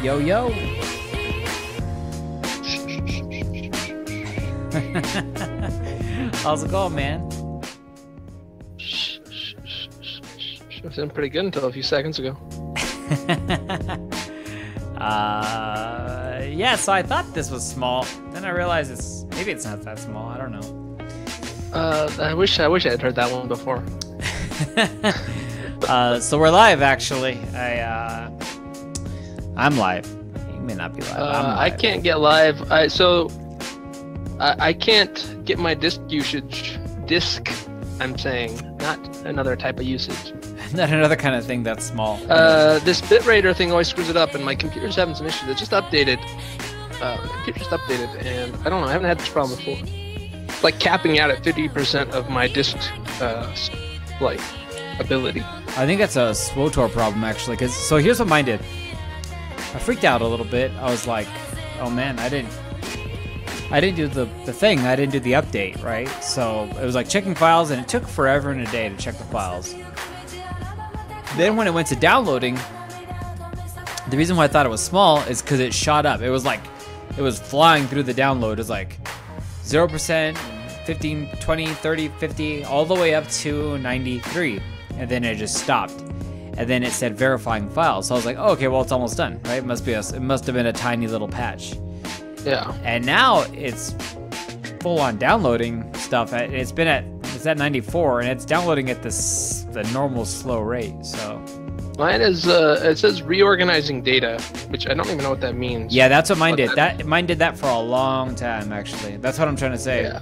Yo, yo. How's it going, man? It was pretty good until a few seconds ago. Yeah, so I thought this was small. Then I realized maybe it's not that small. I don't know. I wish I had heard that one before. So we're live, actually. I'm live. You may not be live. I'm live. I can't get live. I can't get my disk usage. I'm saying, not another type of usage. Not another kind of thing that's small. This bitrater thing always screws it up, and my computer's having some issues. It just updated. My computer just updated, and I don't know. I haven't had this problem before. It's like capping out at 50% of my disk, ability. I think that's a SWTOR problem, actually. So here's what mine did. I freaked out a little bit. I was like, oh man, I didn't do the thing. I didn't do the update, right? So it was like checking files, and it took forever and a day to check the files. Then when it went to downloading, the reason why I thought it was small is because it shot up. It was flying through the download. It was like 0%, 15, 20, 30, 50, all the way up to 93. And then it just stopped. And then it said verifying files. So I was like, oh, okay, well, it's almost done, right? It must have been a tiny little patch. Yeah. And now it's full on downloading stuff. It's at 94, and it's downloading at the normal slow rate. So mine is it says reorganizing data, which I don't even know what that means. Yeah, that's what mine did. Mine did that for a long time, actually. That's what I'm trying to say. Yeah.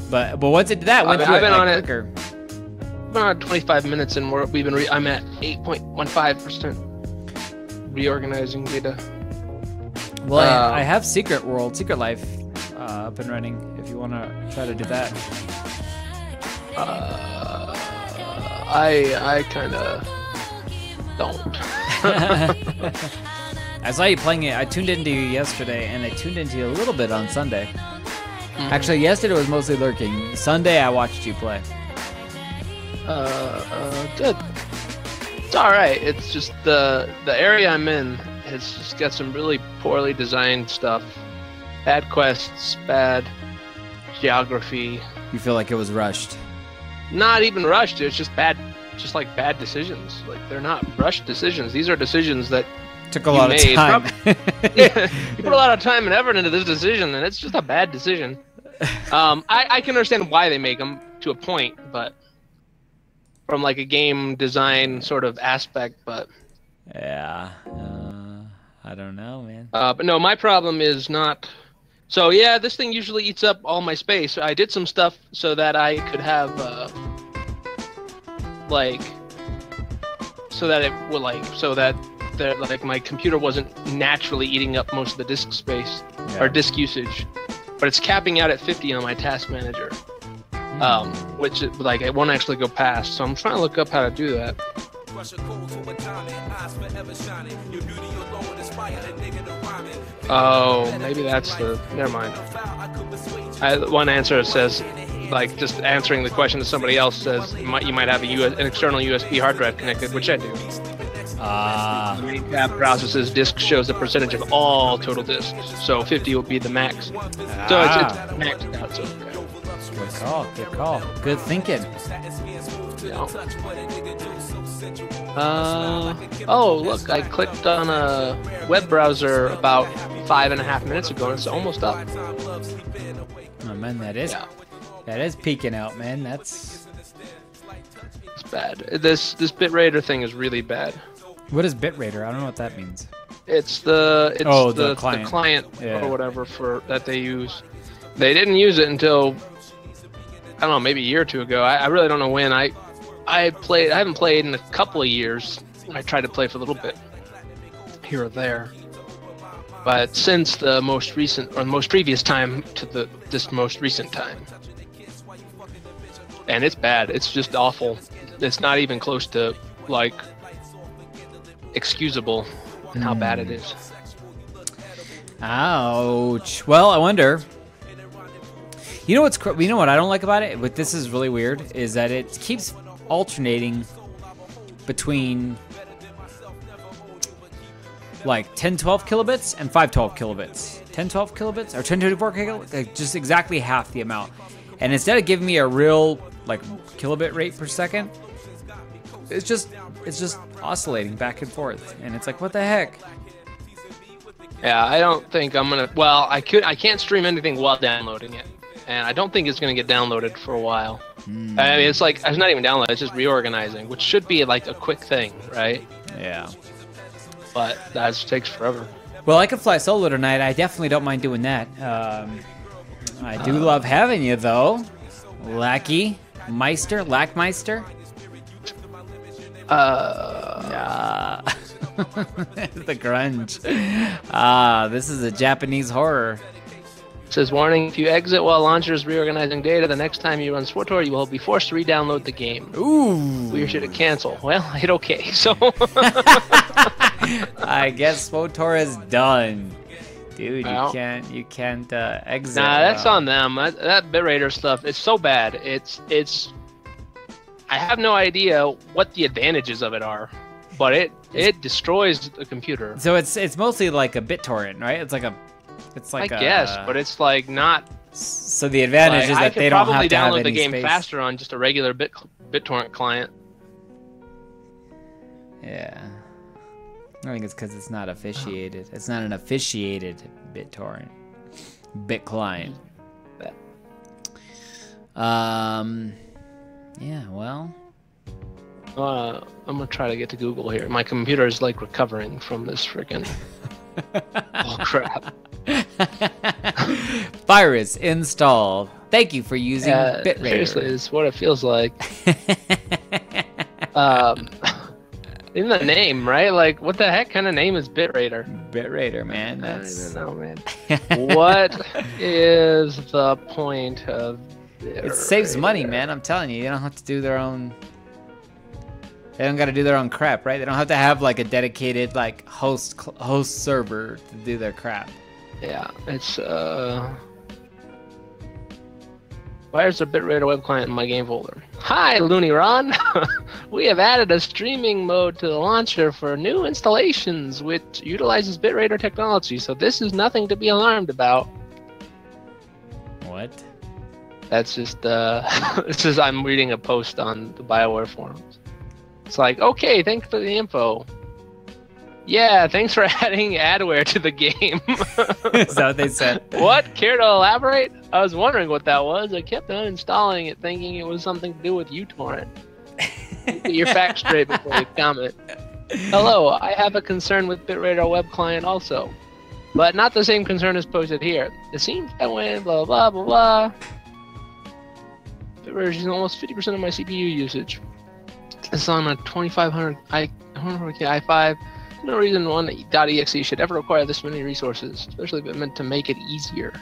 But once it did that, I've been on it quicker. I've been on 25 minutes, and I'm at 8.15% reorganizing data. Well, I have Secret Life up and running. If you want to try to do that. I kind of don't. I saw you playing it. I tuned into you yesterday, and I tuned into you a little bit on Sunday. Mm-hmm. Actually, yesterday was mostly lurking. Sunday, I watched you play. Good. It's all right. It's just the area I'm in has just got some really poorly designed stuff. Bad quests, bad geography. You feel like it was rushed? Not even rushed. It's just bad. Just like bad decisions. Like, they're not rushed decisions. These are decisions that took a lot of time. Yeah, you put a lot of time and effort into this decision, and it's just a bad decision. I can understand why they make them to a point, but from like a game design sort of aspect, but yeah, I don't know, man. But no, my problem is not. So yeah, this thing usually eats up all my space. I did some stuff so that I could have so that my computer wasn't naturally eating up most of the disk space or disk usage, but it's capping out at 50 on my task manager, which it won't actually go past. So I'm trying to look up how to do that. Oh, maybe that's never mind. One answer says, like, just answering the question to somebody else says you might have an external USB hard drive connected, which I do. The main tab processes disk shows the percentage of all total disks, so 50 will be the max. So it's maxed out. So Good call. Good thinking. Yeah. Oh, look, I clicked on a web browser about 5.5 minutes ago, and it's almost up. Oh man, that is peeking out, man. It's bad. This bitrater thing is really bad. What is bitrater? I don't know what that means. It's the client or whatever that they use. They didn't use it until, I don't know, maybe a year or two ago. I really don't know when. I haven't played in a couple of years. I tried to play for a little bit here or there, but since the most previous time to this most recent time, and it's bad. It's just awful. It's not even close to like excusable in how bad it is. Ouch. Well, I wonder. You know what I don't like about it? But this is really weird. Is that it keeps alternating between like 1012 kilobits and 512 kilobits. 1012 kilobits or 1024 kilobits, like just exactly half the amount. And instead of giving me a real like kilobit rate per second, it's just oscillating back and forth, and it's like, what the heck? Yeah, I don't think I'm gonna. Well, I can't stream anything while downloading it, and I don't think it's gonna get downloaded for a while. I mean, it's like it's not even downloaded; it's just reorganizing, which should be like a quick thing, right? Yeah. But that just takes forever. Well, I could fly solo tonight. I definitely don't mind doing that. I do love having you though, Lackmeister. The grunge. This is a Japanese horror. It says, warning, if you exit while launcher is reorganizing data, the next time you run SWTOR, you will be forced to re-download the game. Ooh. We should cancel. Well, I hit OK, so... I guess SWTOR is done. Dude, well, you can't exit. Nah, that's on them. That bitrater stuff, it's so bad. It's... I have no idea what the advantages of it are, but it destroys the computer. So it's mostly like a BitTorrent, right? It's like I guess, but it's like not. So the advantage is that they don't have to have any space. I could probably download the game space. faster on just a regular BitTorrent client. Yeah, I think it's because it's not officiated. It's not an officiated BitTorrent, BitClient. Yeah, well. I'm gonna try to get to Google here. My computer is like recovering from this freaking. Oh crap. Virus installed. Thank you for using bitrater. Seriously, it's what it feels like. Even the name, right? Like, what the heck kind of name is bitrater? Bitrater, man. That's... I don't even know, man. What is the point of bitrater? It saves money, man. I'm telling you. You don't have to do their own... They don't got to do their own crap, right? They don't have to have like a dedicated like host server to do their crap. Yeah, it's why is the bitrater web client in my game folder? Hi, Looney Ron. We have added a streaming mode to the launcher for new installations, which utilizes bitrater technology. So this is nothing to be alarmed about. What? That's just this is I'm reading a post on the BioWare forums. It's like, okay, thanks for the info. Yeah, thanks for adding adware to the game. Is that what they said? What? Care to elaborate? I was wondering what that was. I kept uninstalling it thinking it was something to do with uTorrent. Get your facts straight before you comment. Hello, I have a concern with bitrater web client also. But not the same concern as posted here. It seems that when blah blah blah blah. Bitrater is almost 50% of my CPU usage. It's on a 2500 i5. No reason one.exe should ever require this many resources, especially if it's meant to make it easier.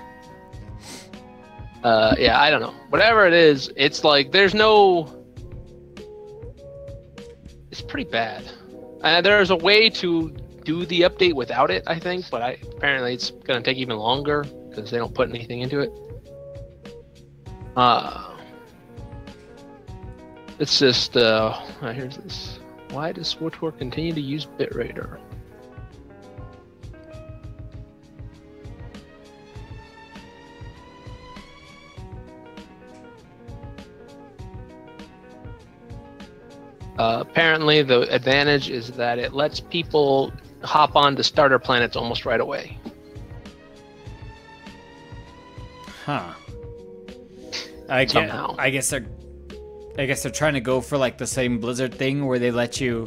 Yeah, I don't know. Whatever it is, it's like there's no. It's pretty bad. There's a way to do the update without it, I think, but apparently it's gonna take even longer because they don't put anything into it. It's just, here's this. Why does SWTOR continue to use bitrater? Apparently the advantage is that it lets people hop on to starter planets almost right away. Huh. I guess they're trying to go for like the same Blizzard thing where they let you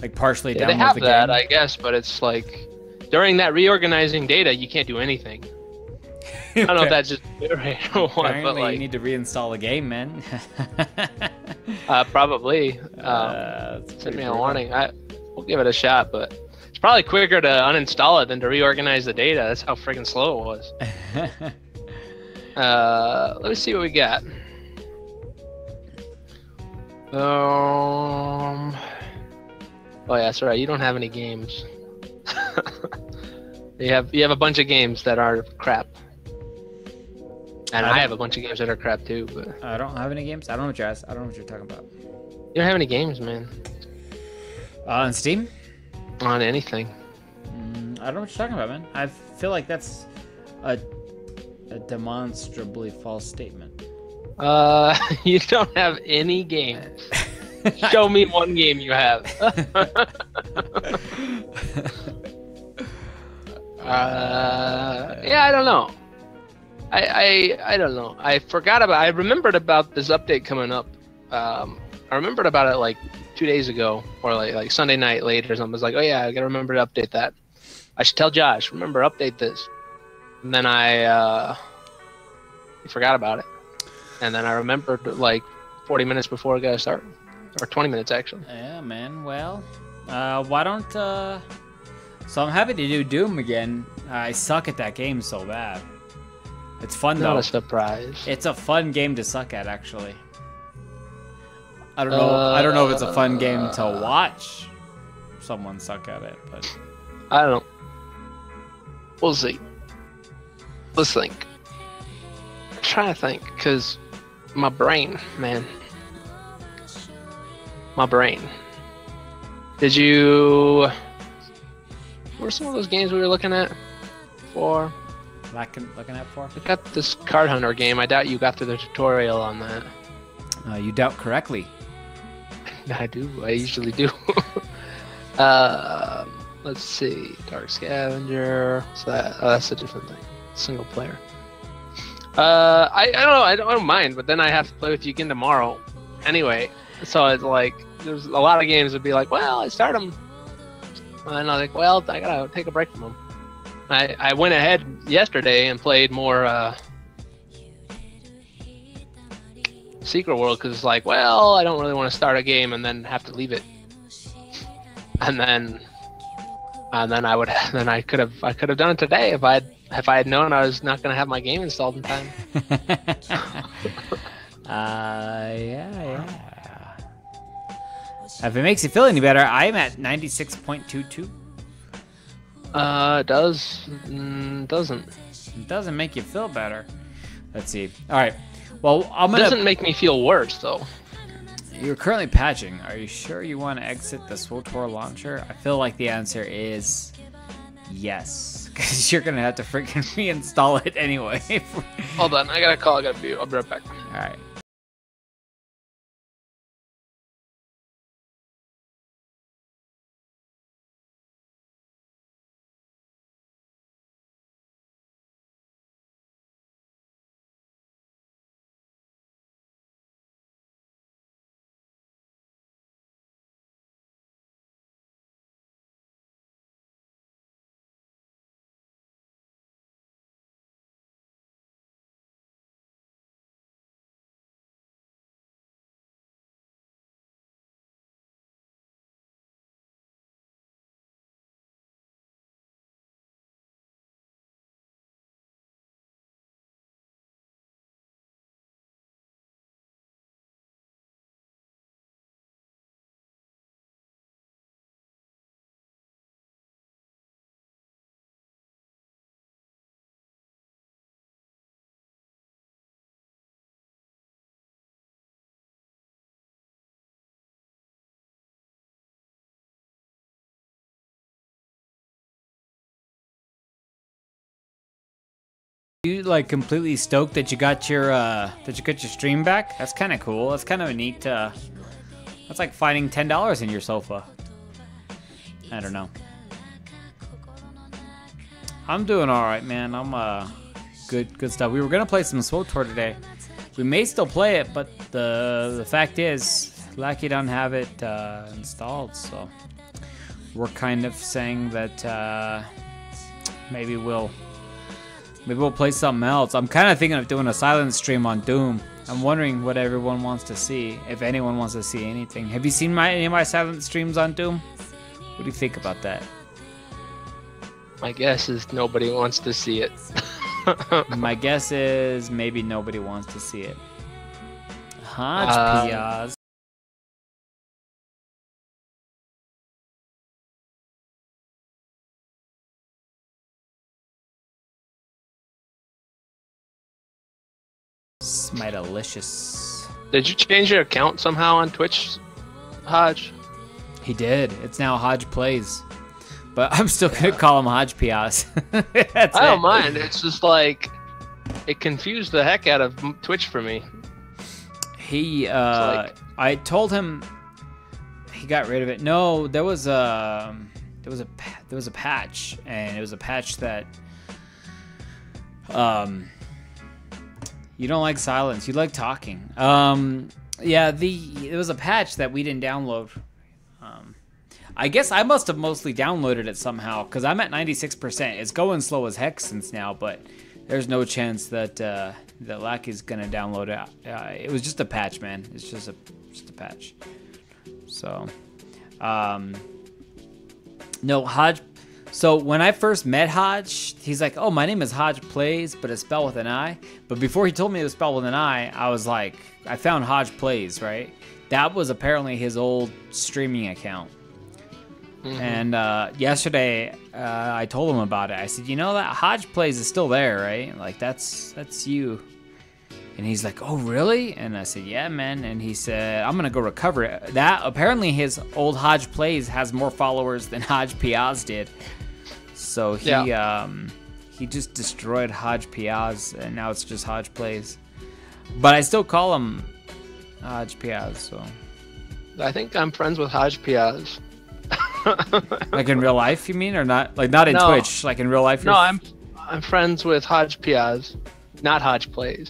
like partially download the game. They have that, I guess, but it's like during that reorganizing data, you can't do anything. I don't know if that's just bitrater or what, but like you need to reinstall the game, man. Probably. Send me a warning. We'll give it a shot, but it's probably quicker to uninstall it than to reorganize the data. That's how freaking slow it was. Let me see what we got. Oh yeah, that's right. You don't have any games. you have a bunch of games that are crap, and I have a bunch of games that are crap too. But I don't have any games. I don't know what you're asking. I don't know what you're talking about. You don't have any games, man. On Steam? On anything. I don't know what you're talking about, man. I feel like that's a demonstrably false statement. You don't have any games. Show me one game you have. Yeah, I don't know. I don't know. I remembered about this update coming up. I remembered about it like 2 days ago, or like Sunday night late or something. I was like, oh yeah, I gotta remember to update that. I should tell Josh, remember, update this. And then I forgot about it. And then I remembered like 40 minutes before I got to start. Or 20 minutes, actually. Yeah, man. Well, why don't... So I'm happy to do Doom again. I suck at that game so bad. It's fun, though. Not a surprise. It's a fun game to suck at, actually. I don't know. I don't know if it's a fun game to watch someone suck at it, but... I don't know. We'll see. Let's think. I'm trying to think, because my brain, man. My brain. Did you... What were some of those games we were looking at for? Looking at for? I got this Card Hunter game. I doubt you got through the tutorial on that. You doubt correctly. I do. I usually do. Let's see. Dark Scavenger. So that's a different thing. Single player. I don't know. I don't mind, but then I have to play with you again tomorrow. Anyway, so it's like there's a lot of games that be like, well, I start them, and I'm like, well, I gotta take a break from them. I went ahead yesterday and played more Secret World because it's like, well, I don't really want to start a game and then have to leave it, and then I could have done it today if I had known I was not gonna have my game installed in time. Yeah. If it makes you feel any better, I'm at 96.22. It doesn't. It doesn't make you feel better. Let's see. All right. Well, I'm gonna. It doesn't make me feel worse though. You're currently patching. Are you sure you want to exit the SWTOR launcher? I feel like the answer is yes, because you're gonna have to freaking reinstall it anyway. Hold on, I got a call. I'll be right back. All right. You like completely stoked that you got your stream back? That's kind of cool. That's kind of a neat. That's like finding $10 in your sofa. I don't know. I'm doing all right, man. I'm good stuff. We were gonna play some SWTOR today. We may still play it, but the fact is, Lackey don't have it installed, so we're kind of saying that maybe we'll play something else. I'm kind of thinking of doing a silent stream on Doom. I'm wondering what everyone wants to see, if anyone wants to see anything. Have you seen any of my silent streams on Doom? What do you think about that? My guess is nobody wants to see it. My guess is maybe nobody wants to see it. Hodge Piaz. My delicious. Did you change your account somehow on Twitch, Hodge? He did. It's now Hodge Plays. but I'm still gonna call him Hodge Piaz. I don't mind. It's just like it confused the heck out of Twitch for me. He, I told him he got rid of it. No, there was a patch, and it was a patch that you don't like silence, you like talking. Yeah, it was a patch that we didn't download. I guess I must have mostly downloaded it somehow, because I'm at 96%. It's going slow as heck since now, but there's no chance that that Lucky's gonna download it. It was just a patch, man. It's just a patch. So, no, Hodge. So when I first met Hodge, he's like, "Oh, my name is Hodge Plays, but it's spelled with an I." But before he told me it was spelled with an I was like, I found Hodge Plays, right? That was apparently his old streaming account. And yesterday, I told him about it. I said, "You know that Hodge Plays is still there, right? Like that's you." And he's like, "Oh, really?" And I said, "Yeah, man." And he said, "I'm gonna go recover it." That apparently his old Hodge Plays has more followers than Hodge Piaz did. So he just destroyed Hodge Piaz, and now it's just Hodge Plays. But I still call him Hodge Piaz. So I think I'm friends with Hodge Piaz. Like in real life, you mean, or not? Like not in Twitch, like in real life? No, I'm friends with Hodge Piaz, not Hodge Plays.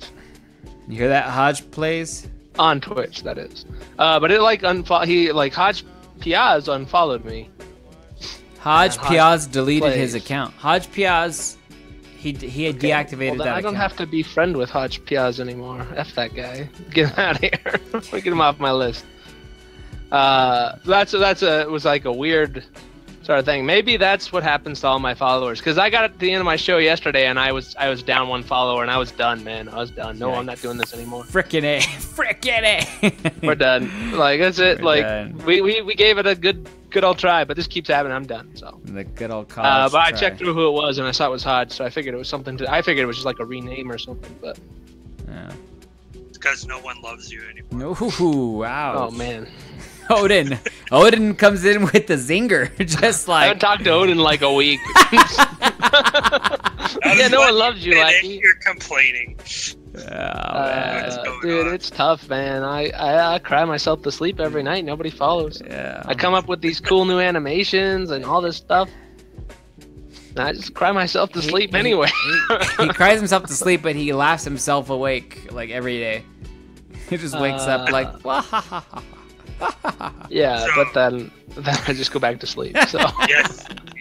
You hear that? Hodge Plays on Twitch, that is. But it like Hodge Piaz unfollowed me. Hodge Piaz deleted his account. Hodge Piaz, he had deactivated that account. I don't have to be friend with Hodge Piaz anymore. F that guy. Get him out of here. Get him off my list. It was like a weird sort of thing. Maybe that's what happens to all my followers. Because I got at the end of my show yesterday, and I was down one follower, and I was done, man. I was done. No, I'm not doing this anymore. Frickin' A. We're done. Like that's it. We gave it a good old try, but this keeps happening. I'm done. So the good old college. But I checked through who it was, and I saw it was Hodge, so I figured it was something. I figured it was just like a rename or something, but. Yeah. Because no one loves you anymore. No, wow. Oh man. Odin comes in with the zinger, just like. I haven't talked to Odin in like a week. Yeah, no one loves you, like you're complaining. Dude, it's tough, man. I cry myself to sleep every night. Nobody follows. Yeah. I come up with these cool new animations and all this stuff. And I just cry myself to sleep anyway. He cries himself to sleep, but he laughs himself awake like every day. He just wakes up like, yeah, but then I just go back to sleep. So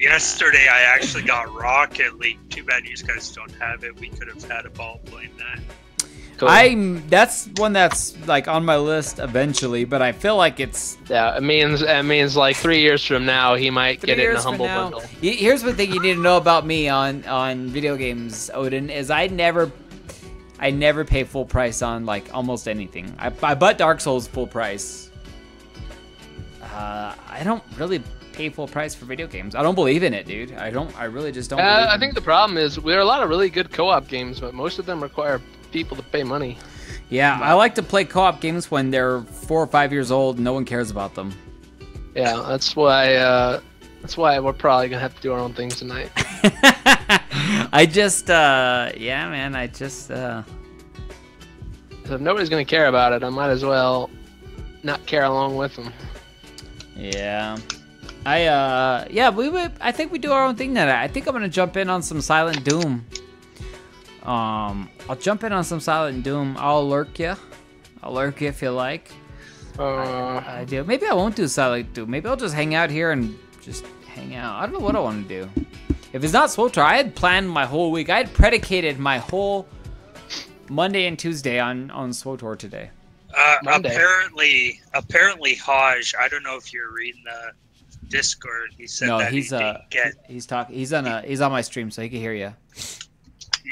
yesterday I actually got Rocket League. Too bad you guys don't have it. We could have had a ball playing that. Cool. That's one that's like on my list eventually, but I feel like it's it means like 3 years from now he might get it in a humble bundle. Here's the thing you need to know about me on video games, Odin, is I never pay full price on like almost anything. I bought Dark Souls full price. I don't really pay full price for video games. I don't believe in it, dude. I really just don't. I think the problem is there are a lot of really good co-op games, but most of them require people to pay money. Yeah, I like to play co-op games when they're 4 or 5 years old and no one cares about them. Yeah, that's why we're probably gonna have to do our own things tonight. Yeah, man, So if nobody's gonna care about it, I might as well not care along with them. Yeah. I think we do our own thing tonight. I think I'm gonna jump in on some Silent Doom. I'll jump in on some Silent Doom. I'll lurk you if you like. I do. Maybe I won't do Silent Doom. Maybe I'll just hang out here and just hang out. I don't know what I want to do. If it's not SWTOR, I had planned my whole week. I had predicated my whole Monday and Tuesday on SWTOR today. Apparently Hodge, I don't know if you're reading the Discord. He said he's on my stream, so he can hear you.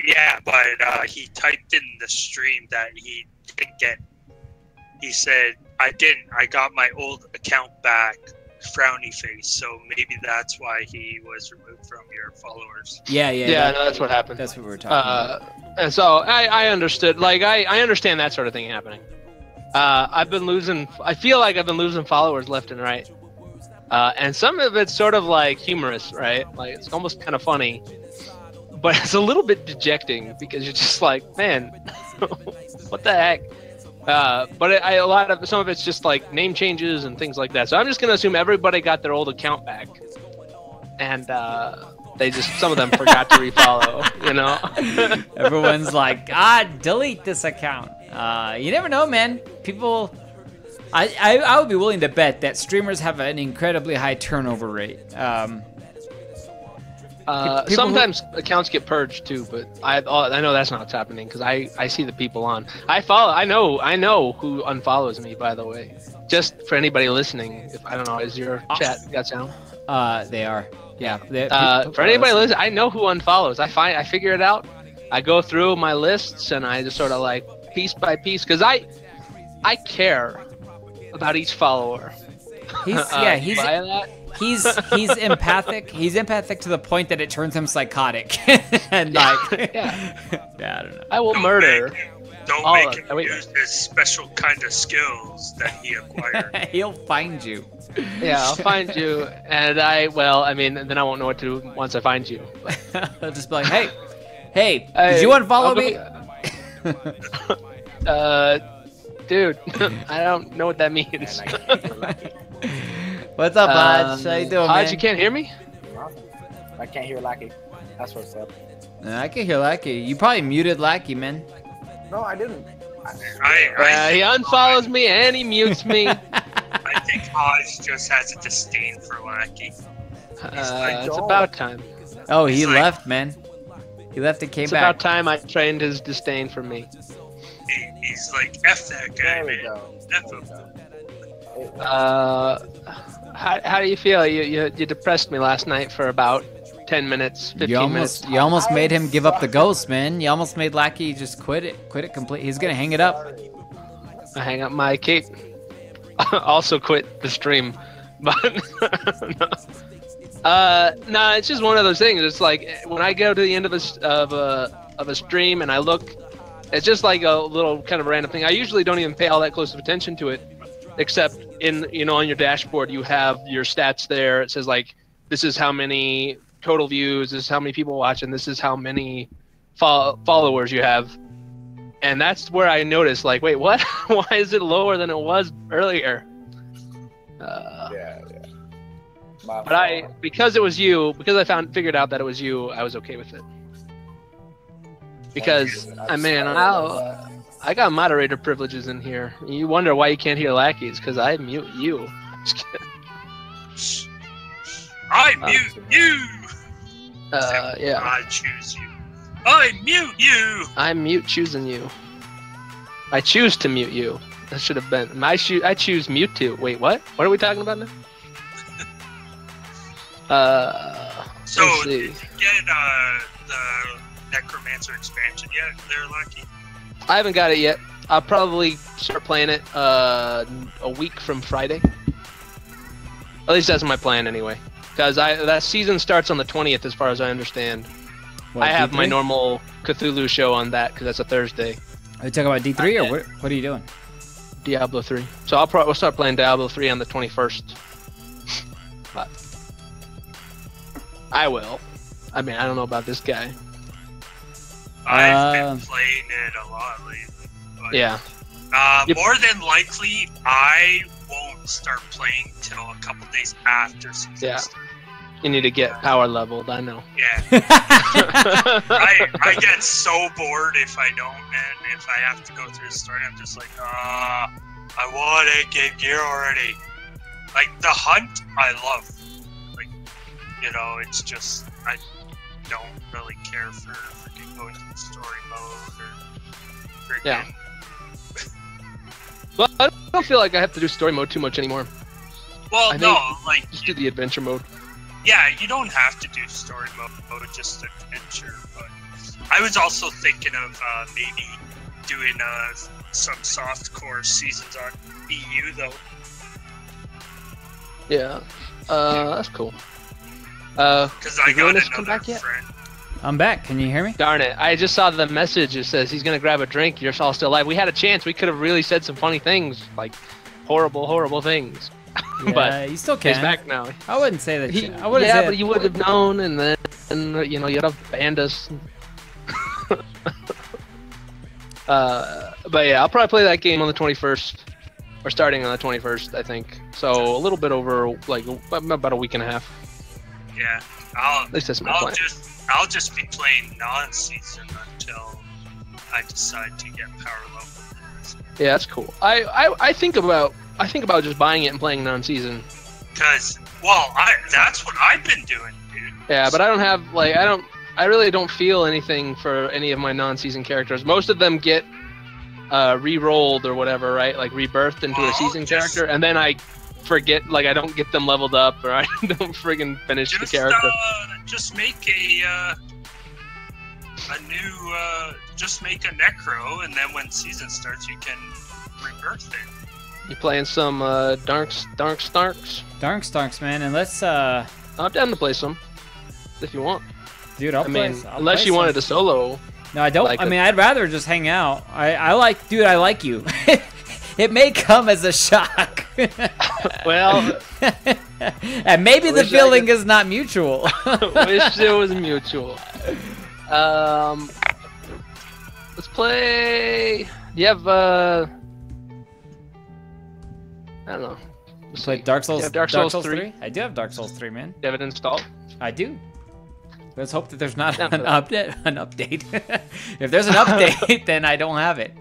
Yeah, but he typed in the stream that he didn't get. He said, I got my old account back, frowny face, so maybe that's why he was removed from your followers. Yeah, no, that's what happened. That's what we were talking about. And so I understood, like, I understand that sort of thing happening. I feel like I've been losing followers left and right. And some of it's sort of like humorous, right? Like it's almost kind of funny, but it's a little bit dejecting because you're just like, man, what the heck? But some of it's just like name changes and things like that. So I'm just gonna assume everybody got their old account back, and some of them forgot to refollow. You know, everyone's like, delete this account. You never know, man. People. I would be willing to bet that streamers have an incredibly high turnover rate. Sometimes accounts get purged too, but I know that's not what's happening because I see the people on. I know who unfollows me, by the way. Just for anybody listening, if I don't know, is your chat got sound? They are. Yeah. For anybody listening, I know who unfollows. I figure it out. I go through my lists and I just sort of like piece by piece because I care about each follower. He's empathic. He's empathic to the point that it turns him psychotic. And like, yeah, I don't know. I will murder. Don't make him use his special kind of skills that he acquired. He'll find you. Yeah, I'll find you, and then I won't know what to do once I find you. I'll just be like, hey, did you unfollow me? Dude, I don't know what that means. What's up, Hodge? How you doing, Hodge, man? you can't hear me? I can't hear Lackey. That's what's up. I can hear Lackey. You probably muted Lackey, man. No, I didn't. He unfollows me and he mutes me. I think Hodge just has a disdain for Lackey. It's about time. Oh, he left, man. He left and came back. It's about time I trained his disdain for me. He's like, F that guy, man. F him. How do you feel? You depressed me last night for about 10 minutes, 15 minutes. You almost made him give up the ghost, man. You almost made Lackey just quit it complete. He's gonna hang it up. I hang up my cape. Also quit the stream, but no, it's just one of those things. It's like when I go to the end of a stream and I look, it's just like a little kind of random thing. I usually don't even pay all that close of attention to it, except on your dashboard you have your stats there. It says like, this is how many total views, this is how many people watch, and this is how many followers you have. And that's where I noticed, like, wait, what? Why is it lower than it was earlier? But because it was you, because I figured out that it was you, I was okay with it. Because, I got moderator privileges in here. You wonder why you can't hear Lackeys, because I mute you. Just kidding. I mute you! Yeah. I choose you. I mute you! I mute choosing you. I choose to mute you. That should have been. I choose mute to. Wait, what? What are we talking about now? So, did you get the Necromancer expansion yet, there, Lucky? I haven't got it yet. I'll probably start playing it a week from Friday. At least that's my plan anyway. Because that season starts on the 20th, as far as I understand. What, I have D3? my normal Cthulhu show on that because that's a Thursday. Are you talking about D3 or what are you doing? Diablo 3. So we'll start playing Diablo 3 on the 21st. But I will. I mean, I don't know about this guy. I've been playing it a lot lately. But, yeah. More than likely, I won't start playing till a couple days after season. Yeah. You need to get power leveled, I know. Yeah. I get so bored if I don't, and if I have to go through the story, I'm just like, I want 8-game gear already. Like, the hunt, I love. Like, it's just, I don't really care for freaking going to the story mode or freaking... Yeah. Well, I don't feel like I have to do story mode too much anymore. Well, just do the adventure mode. Yeah, you don't have to do story mode, just adventure. But I was also thinking of maybe doing some softcore seasons on EU, though. Yeah, that's cool. Because I got Ruinous come another back yet? friend. I'm back. Can you hear me? Darn it! I just saw the message. It says he's gonna grab a drink. You're all still alive. We had a chance. We could have really said some funny things, like horrible, horrible things. Yeah, but you still can. He's back now. I wouldn't say that. But you would have known, and then you'd have banned us. But yeah, I'll probably play that game on the 21st, or starting on the 21st, I think. So a little bit over, like about a week and a half. Yeah, at least that's my plan. I'll just be playing non-season until I decide to get power level. Yeah, that's cool. I think about just buying it and playing non-season. Cause that's what I've been doing, dude. Yeah, but I don't have I really don't feel anything for any of my non-season characters. Most of them get re-rolled or whatever, right? Like rebirthed into a season character, and then I forget, like I don't get them leveled up, or I don't friggin' finish the character. Just make a new, just make a necro, and then when season starts, you can rebirth it. You playing some Dark Starks, man, and let's I'm down to play some, if you want. Dude, unless you wanted to solo. No, I don't. I mean, I'd rather just hang out. I like you. It may come as a shock. Well, and maybe the feeling is not mutual. Wish it was mutual. Let's play. Do you have I don't know. Let's play Dark Souls. Dark Souls 3? I do have Dark Souls 3, man. You have it installed? I do. Let's hope that there's not an update. If there's an update, then I don't have it.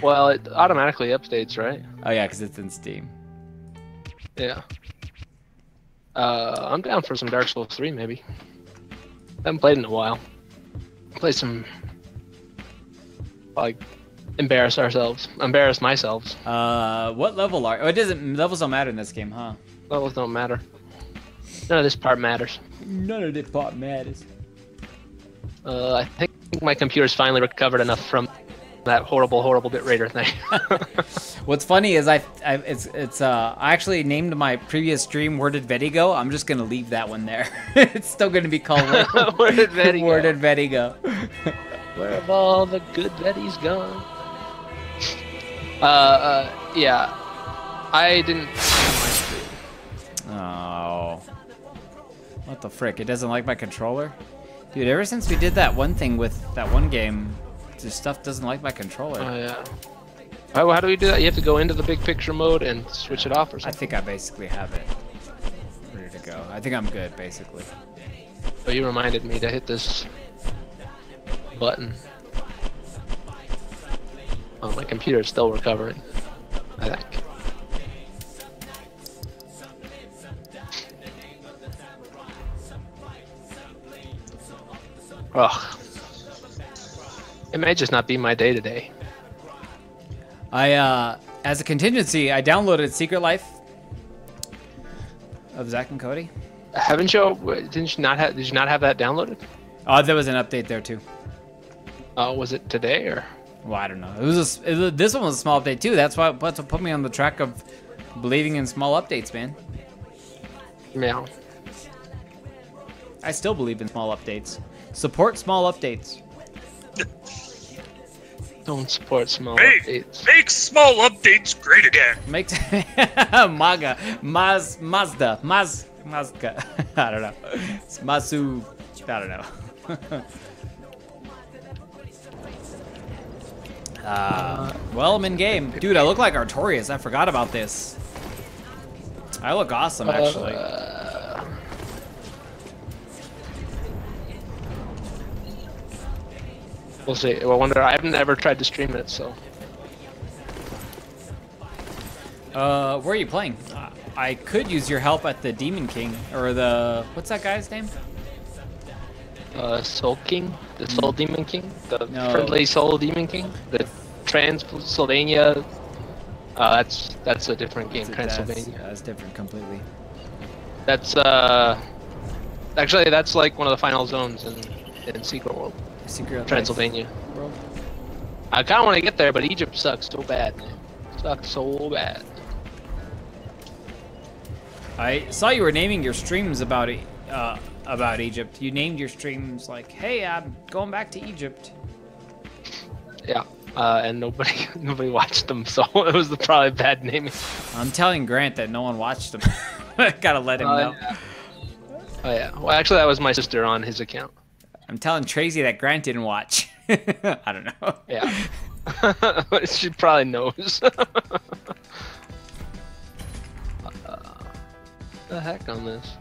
Well, it automatically updates, right? Oh yeah, because it's in Steam. Yeah. I'm down for some Dark Souls 3, maybe. Haven't played in a while. Play some, like, embarrass myself. What level are? Oh, levels don't matter in this game, huh? Levels don't matter. None of this part matters. None of this part matters. I think my computer's finally recovered enough from that horrible bitrater thing. What's funny is I actually named my previous stream Worded Vetigo. I'm just gonna leave that one there. It's still gonna be called Worded Vetigo. Worded Vetigo. Where have all the good Vetis gone? Yeah. I didn't have my stream. Oh. What the frick? It doesn't like my controller? Dude, ever since we did that one thing with that one game, this stuff doesn't like my controller. Oh, yeah. How do we do that? You have to go into the big picture mode and switch it off or something? I think I basically have it ready to go. I think I'm good, basically. Oh, you reminded me to hit this button. Oh, my computer's still recovering, I think. Ugh. It may just not be my day today. As a contingency, I downloaded Secret Life of Zack and Cody. Haven't you? Did you not have that downloaded? Oh, there was an update there too. Oh, was it today or? Well, I don't know. This one was a small update too. That's what put me on the track of believing in small updates, man. Yeah. I still believe in small updates. Support small updates. Don't support small updates. Make small updates great again. Make Mazda. I don't know. It's Masu. I don't know. Well, I'm in game. Dude, I look like Artorias. I forgot about this. I look awesome, actually. We'll see. I wonder. I haven't ever tried to stream it, so. Where are you playing? I could use your help at the Demon King, or the what's that guy's name? Soul King, the Soul Demon King, the Friendly Soul Demon King, the Transylvania. That's a different game. Transylvania. That's different completely. That's actually that's like one of the final zones in Secret World. Secret Transylvania. World. I kind of want to get there, but Egypt sucks so bad, man. Sucks so bad. I saw you were naming your streams about Egypt. You named your streams like, "Hey, I'm going back to Egypt." Yeah. and nobody watched them, so it was probably bad naming. I'm telling Grant that no one watched them. Gotta let him know. Yeah. Oh yeah. Well, actually, that was my sister on his account. I'm telling Tracy that Grant didn't watch. I don't know. Yeah. She probably knows. The heck on this?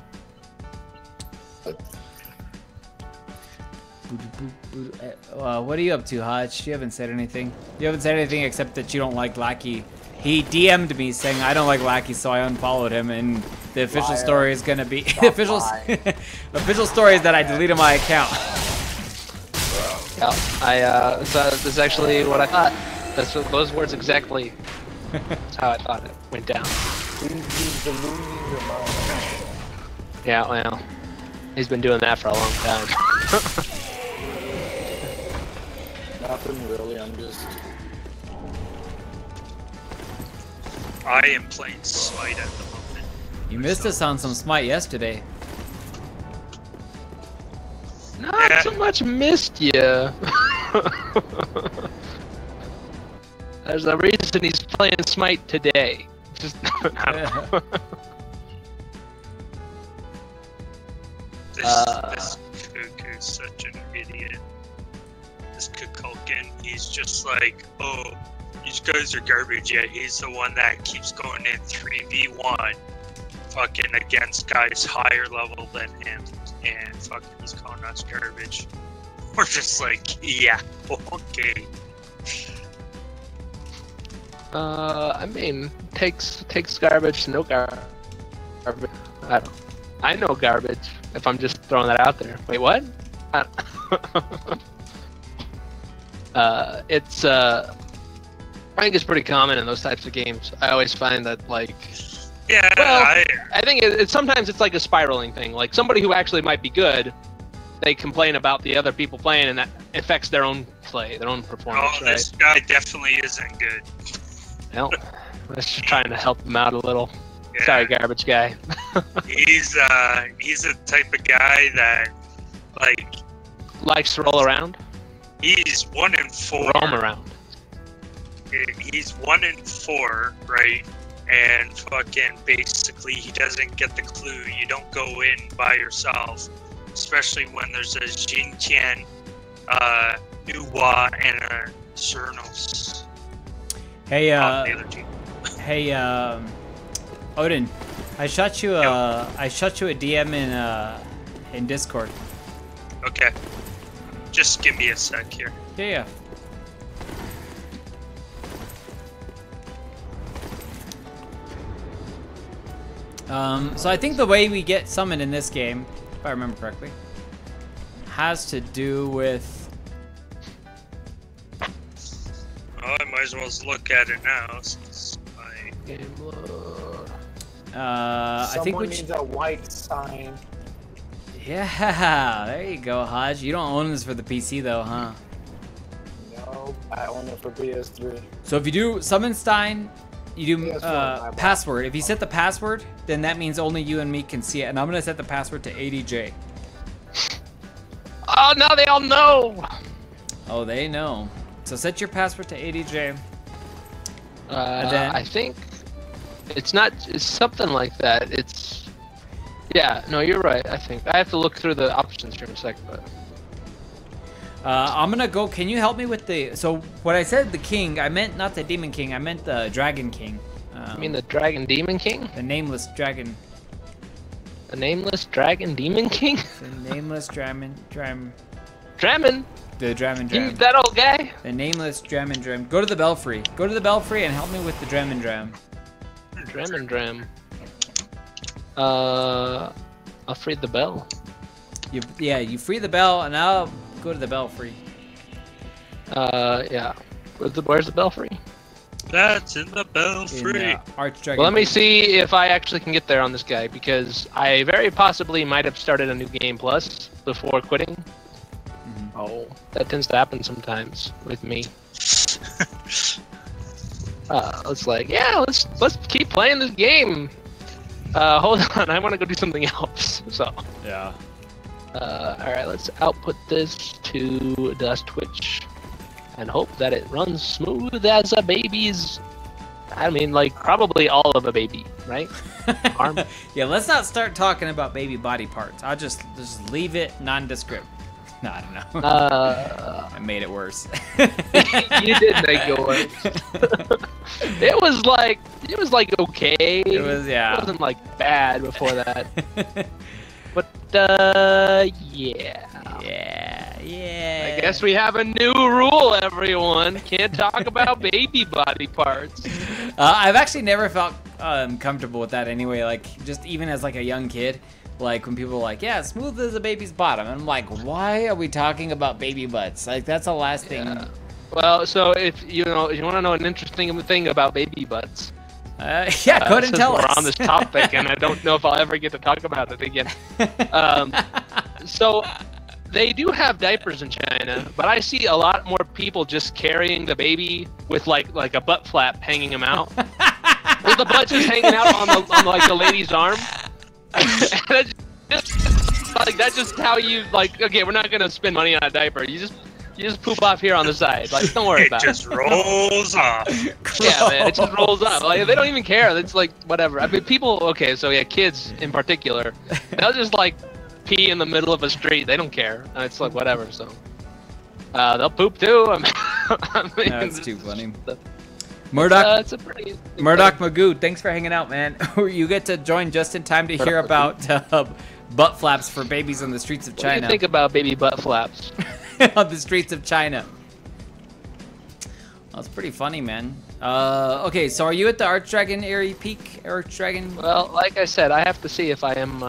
What are you up to, Hodge? You haven't said anything. You haven't said anything except that you don't like Lackey. He DM'd me saying I don't like Lackey, so I unfollowed him, and the official story is gonna be the official story is that I deleted my account. Yeah, so that's actually what I thought. That's what, those words exactly. That's how I thought it went down. Yeah, well, he's been doing that for a long time. Nothing really, I'm just... I am playing Smite at the moment. You missed us on some Smite yesterday. Not so much missed you. There's a reason he's playing Smite today. Just, I don't know. This Cook is such an idiot. This Kukulkan, he's just like, oh, these guys are garbage, yet he's the one that keeps going in 3v1 fucking against guys higher level than him, and fucking he's calling us garbage. We're just like, yeah, okay. I mean, takes garbage to no garbage. I know garbage if I'm just throwing that out there. Wait, what? It's I think it's pretty common in those types of games. I always find that, like, yeah, well, I think it's sometimes it's like a spiraling thing. Like, somebody who actually might be good, they complain about the other people playing, and that affects their own play, their own performance. Oh, this guy definitely isn't good. Well, I was just trying to help him out a little. Yeah. Sorry, garbage guy. He's the type of guy that, like, likes to roll around. He's 1-4. Roam around. He's 1-4, right? And fucking basically he doesn't get the clue. You don't go in by yourself, especially when there's a Xinjiang, Nuwa, and a Cernos. Hey, hey, Odin, I shot you a DM in Discord. Okay. Just give me a sec here. Yeah. So I think the way we get summoned in this game, if I remember correctly, has to do with... Oh, I might as well look at it now. Since I think we needs a white sign. Yeah, there you go, Hodge. You don't own this for the PC though, huh? No, I own it for PS3. So if you do Summon Stein, you do password. If you set the password, then that means only you and me can see it. And I'm gonna set the password to ADJ. Oh, now they all know. Oh, they know. So set your password to ADJ. And then I think it's something like that. It's, yeah, no, you're right. I think I have to look through the options here in a second, but I'm gonna go. Can you help me with the? So what I said, the king, I meant not the demon king. I meant the dragon king. You mean the dragon demon king? The nameless dragon. The nameless dragon demon king? The nameless Dramin. The Dramin. That old guy? The nameless Dramin. Go to the belfry. Go to the belfry and help me with the Dramin. Dramin. I'll free the bell. You free the bell, and I'll go to the belfry. Yeah. Where's the belfry? That's in the belfry. Archdragon. Well, let me see if I actually can get there on this guy, because I very possibly might have started a new game plus before quitting. Mm-hmm. Oh, that tends to happen sometimes with me. It's like, yeah, let's keep playing this game. Hold on, I want to go do something else. So yeah. All right, let's output this to Dust Twitch. and hope that it runs smooth as a baby's. I mean, like, probably all of a baby, right? Arm. Yeah, let's not start talking about baby body parts. I'll just leave it nondescript. No, I don't know. I made it worse. You did make it worse. It was like okay. It was, yeah. It wasn't like bad before that. But yeah. Yeah. I guess we have a new rule, everyone. Can't talk about baby body parts. I've actually never felt comfortable with that anyway. Like, just even as like a young kid, like when people are like, yeah, smooth as a baby's bottom. And I'm like, why are we talking about baby butts? Like, that's the last thing. Well, so if you want to know an interesting thing about baby butts. Yeah, go ahead and tell us. We're on this topic, and I don't know if I'll ever get to talk about it again. So they do have diapers in China, but I see a lot more people just carrying the baby with like a butt flap hanging him out, with the butt just hanging out on like the lady's arm. And that's just how you like. Okay, we're not gonna spend money on a diaper. You just poop off here on the side. Like, don't worry about it. It just rolls off. Yeah, man, it just rolls off. Like, they don't even care. It's like whatever. I mean, people. Okay, so yeah, kids in particular, they'll just like pee in the middle of a street. They don't care. It's like whatever. So they'll poop too. I mean, that's too funny. Murdoch, Murdoch Magoo, thanks for hanging out, man. You get to join just in time to hear about butt flaps for babies on the streets of China. What do you think about baby butt flaps? On the streets of China. That's pretty funny, man. Okay, so are you at the Archdragon Airy Peak, Archdragon? Well, like I said, I have to see if I am.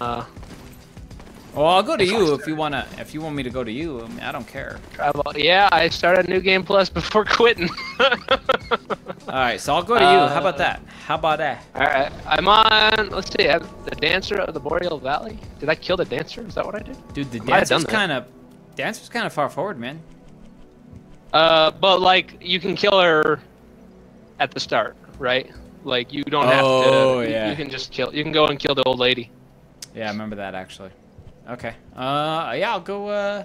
Well, I'll go to you if you wanna. If you want me to go to you, I mean, I don't care. Travel. Yeah, I started New Game Plus before quitting. All right, so I'll go to you. How about that? How about that? All right, I'm on. Let's see, the Dancer of the Boreal Valley. Did I kill the Dancer? Is that what I did? Dude, the Dancer's kind of far forward, man. But like you can kill her at the start, right? Like you don't have to. Yeah. You can just kill. You can go and kill the old lady. Yeah, I remember that actually. Okay. Yeah, I'll go.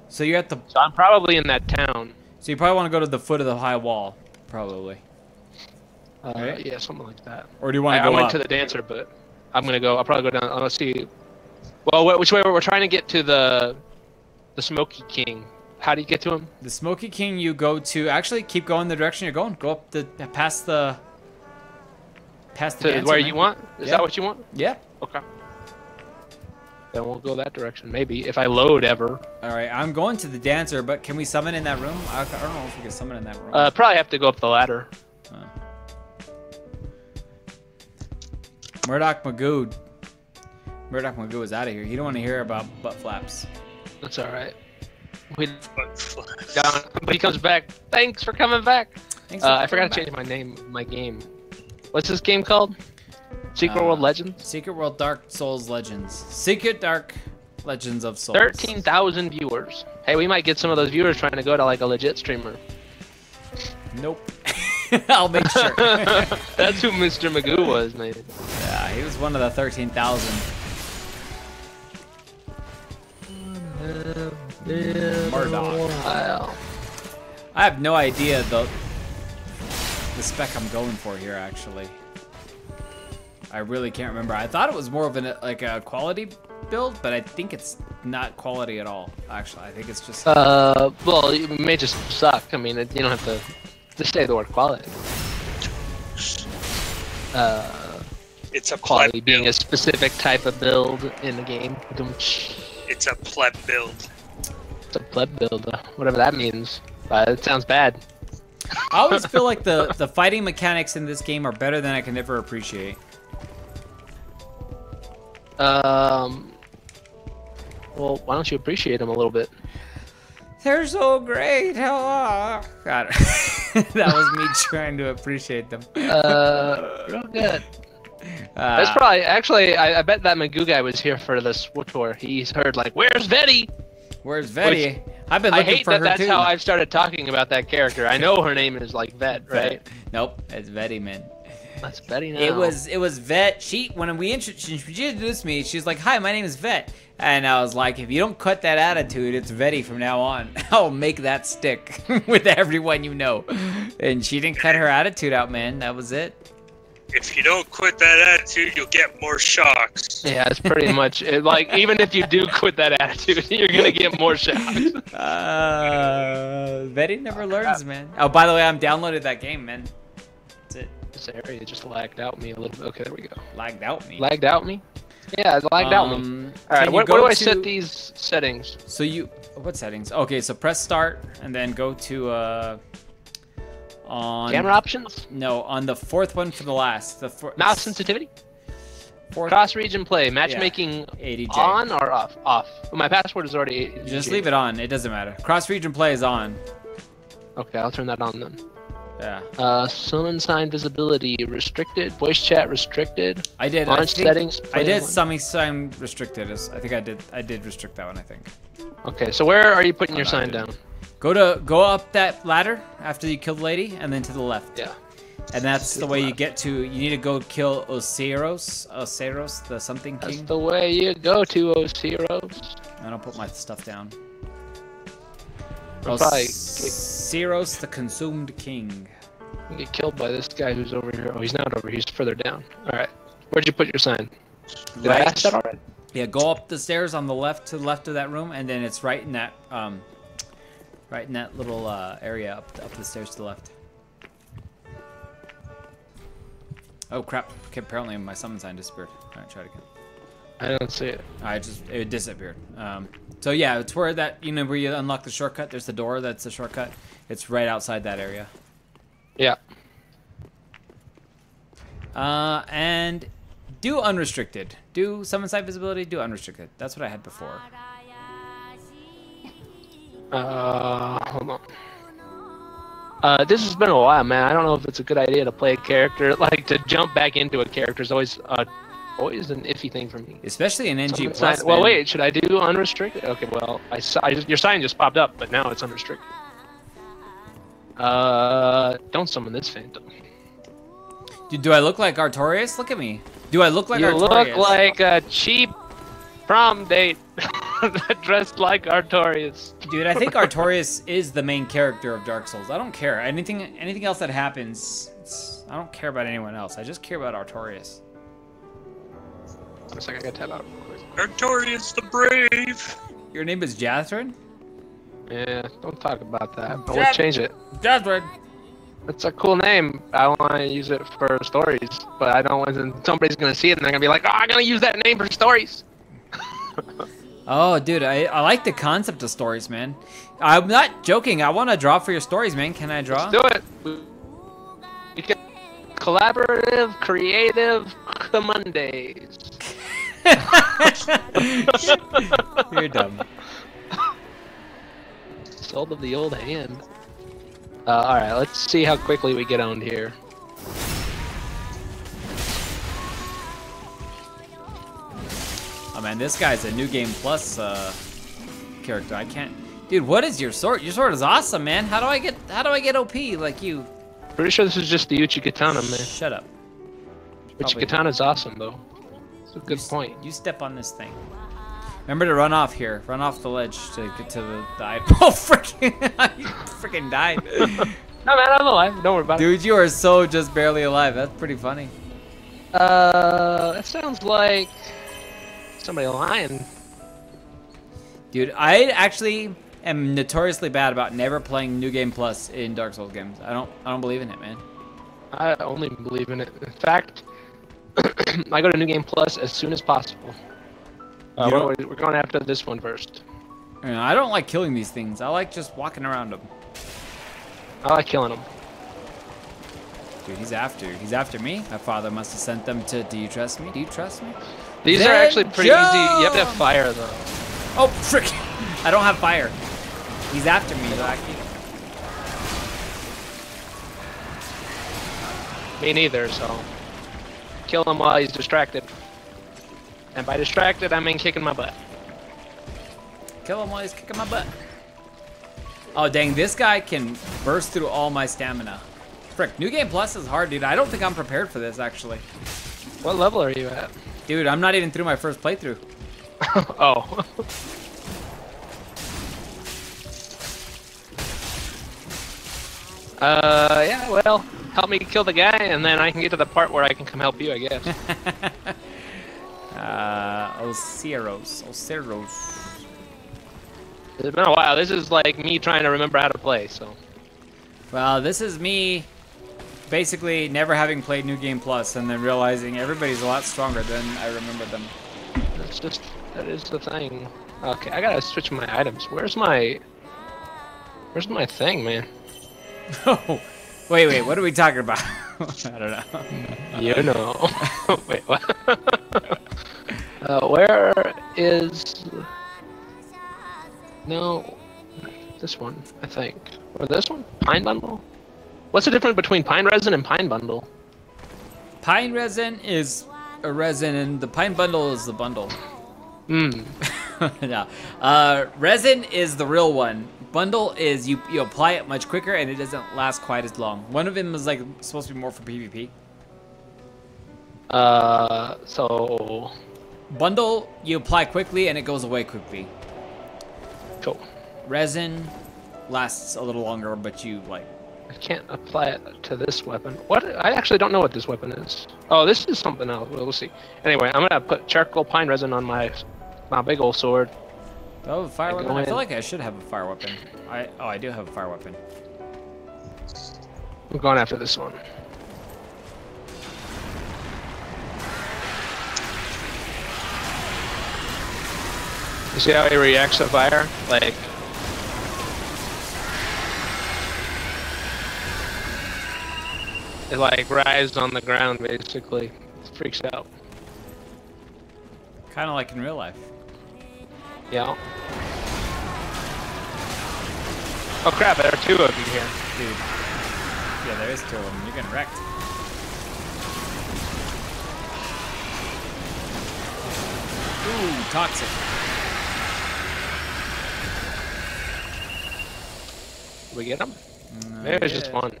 So you're at the. So I'm probably in that town. So you probably want to go to the foot of the high wall, probably. Right? Yeah, something like that. Or do you want to go I went up? to the Dancer, but I'm gonna go. I'll probably go down. Let's see. Well, which way we're trying to get to the Smoky King. How do you get to him? The Smoky King, you go to. Actually, keep going the direction you're going. Go up the past the. Past the. To where you want? Is that what you want? Yeah. Okay. Then we'll go that direction, maybe, if I load ever. Alright, I'm going to the Dancer, but can we summon in that room? I don't know if we can summon in that room. Probably have to go up the ladder. Murdoch Magoo. Murdoch Magoo is out of here. He don't want to hear about butt flaps. That's alright. But he comes back. Thanks for coming back. I forgot to change my game. What's this game called? Secret World Legends? Secret World Dark Souls Legends. Secret Dark Legends of Souls. 13,000 viewers. Hey, we might get some of those viewers trying to go to like a legit streamer. Nope. I'll make sure. That's who Mr. Magoo was, man. Yeah, he was one of the 13,000. Murdoch. I have no idea the spec I'm going for here, actually. I really can't remember. I thought it was more of a quality build, but I think it's not quality at all. Actually, I think it's just. Well, it may just suck. I mean, you don't have to say the word quality. It's a quality being a specific type of build in the game. It's a pleb build. It's a pleb build, whatever that means. It sounds bad. I always feel like the fighting mechanics in this game are better than I can ever appreciate. Well, why don't you appreciate them a little bit? They're so great. Hello. God, that was me trying to appreciate them. Real good. That's probably actually. I bet that Magoo guy was here for this tour. He's heard like, "Where's Vetty? Where's Vetty?" I've been looking for her too. That's how I've started talking about that character. I know her name is like Vet, right? Nope, it's Vetty, man. That's Betty now. It was Vet. She introduced me, she's like, "Hi, my name is Vet," and I was like, "If you don't cut that attitude, it's Vetty from now on. I'll make that stick with everyone you know." And she didn't cut her attitude out, man. That was it. If you don't quit that attitude, you'll get more shocks. Yeah, it's pretty much it. Like, even if you do quit that attitude, you're gonna get more shocks. Betty never learns, man. Oh, by the way, I'm downloaded that game, man. That's it. This area just lagged out me a little bit. Okay, there we go. Lagged out me? Lagged out me? Yeah, it lagged out me. Alright, where do I set these settings? So what settings? Okay, so press start, and then go to, on camera options? No, on the fourth one for the last. Mouse sensitivity? Cross-region play. Matchmaking on or off? Off. Well, my password is already 80. Just leave it on. It doesn't matter. Cross-region play is on. Okay, I'll turn that on then. Yeah. Summon sign visibility restricted. Voice chat restricted. I did. Launch settings. I did summon sign restricted. I think I did restrict that one. I think. Okay, so where are you putting your sign down? Go up that ladder after you kill the lady, and then to the left. Yeah. And that's the way you get to. You need to go kill Osiris, the something king. That's the way you go to Osiris. I don't put my stuff down. Osiris, the consumed king. You get killed by this guy who's over here. Oh, he's not over here. He's further down. All right. Where'd you put your sign? Did I ask that already? Yeah, go up the stairs on the left to the left of that room, and then it's right in that little area up the stairs to the left. Oh crap! Okay, apparently my summon sign disappeared. All right, try it again. I don't see it. It disappeared. So yeah, it's where that where you unlock the shortcut. There's the door. That's the shortcut. It's right outside that area. Yeah. And do unrestricted. Do summon site visibility. Do unrestricted. That's what I had before. Hold on. This has been a while, man. I don't know if it's a good idea to play a character. Like, to jump back into a character is always an iffy thing for me. Especially in NG Plus. Well, wait. Should I do unrestricted? Okay, well, your sign just popped up, but now it's unrestricted. Don't summon this phantom. Dude, do I look like Artorias? Look at me. Do I look like Artorias? You look like a cheap prom date dressed like Artorias. Dude, I think Artorias is the main character of Dark Souls. I don't care. Anything else that happens, I don't care about anyone else. I just care about Artorias. One second, I gotta tab out. Artorias the Brave. Your name is Jathrin? Yeah, don't talk about that. I will change it. Jathrin. It's a cool name. I want to use it for stories, but I don't want somebody's gonna see it and they're gonna be like, "Oh, I'm gonna use that name for stories." Oh, dude, I like the concept of stories, man. I'm not joking. I want to draw for your stories, man. Can I draw? Let's do it. We can collaborative, creative Mondays. You're dumb. Sold of the old hand. All right, let's see how quickly we get owned here. Oh man, this guy's a New Game Plus character. I can't, dude. What is your sword? Your sword is awesome, man. How do I get OP like you? Pretty sure this is just the Uchi-Katana, man. Shut up. Uchi-Katana's awesome, though. It's a good point. You step on this thing. Remember to run off here. Run off the ledge to get to the item. Oh, freaking died. No, man, I'm alive. Don't worry about it. Dude, you are so just barely alive. That's pretty funny. That sounds like somebody lying. Dude, I actually am notoriously bad about never playing New Game Plus in Dark Souls games. I don't believe in it, man. I only believe in it. In fact, I go to New Game Plus as soon as possible. We're going after this one first. I don't like killing these things. I like just walking around them. I like killing them. Dude, he's after me. My father must have sent them to. Do you trust me? Do you trust me? These are actually pretty easy. You have to have fire though. Oh, frick! I don't have fire. He's after me, Lucky. Me neither. So kill him while he's distracted. And by distracted, I mean kicking my butt. Kill him while he's kicking my butt. Oh, dang, this guy can burst through all my stamina. Frick, New Game Plus is hard, dude. I don't think I'm prepared for this, actually. What level are you at? Dude, I'm not even through my first playthrough. Oh. Yeah, well, help me kill the guy, and then I can get to the part where I can come help you, I guess. Oceros. It's been a while. This is like me trying to remember how to play, so. Well, this is me basically never having played New Game Plus and then realizing everybody's a lot stronger than I remember them. That is the thing. Okay, I gotta switch my items. Where's my thing, man? Oh, wait, what are we talking about? I don't know. You know. Wait, what? Where is... No, this one, I think. Or this one? Pine Bundle? What's the difference between Pine Resin and Pine Bundle? Pine Resin is a resin, and the Pine Bundle is the bundle. No. Resin is the real one. Bundle is you apply it much quicker and it doesn't last quite as long. One of them is like supposed to be more for PvP. So Bundle you apply quickly and it goes away quickly. Cool. Resin lasts a little longer, but you like. I can't apply it to this weapon. What? I actually don't know what this weapon is. Oh, this is something else. We'll see. Anyway, I'm gonna put charcoal pine resin on my big old sword. Oh, fire weapon. I feel like I should have a fire weapon. I do have a fire weapon. I'm going after this one. You see how he reacts to fire? Like... It like writhes on the ground, basically. It freaks out. Kind of like in real life. Yeah. Oh crap, there are two of you here. Dude. Yeah, there is two of them. You're getting wrecked. Ooh, toxic. Did we get them? Maybe it's just one.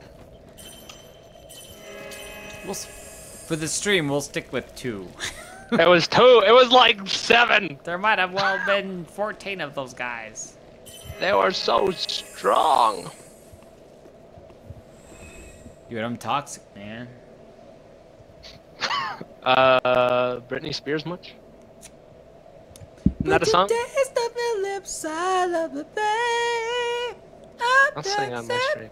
For the stream, we'll stick with 2. It was 2. It was like 7. There might have well been 14 of those guys. They were so strong. Dude, I'm toxic, man. Britney Spears much? Not a song? I'll sing on my stream.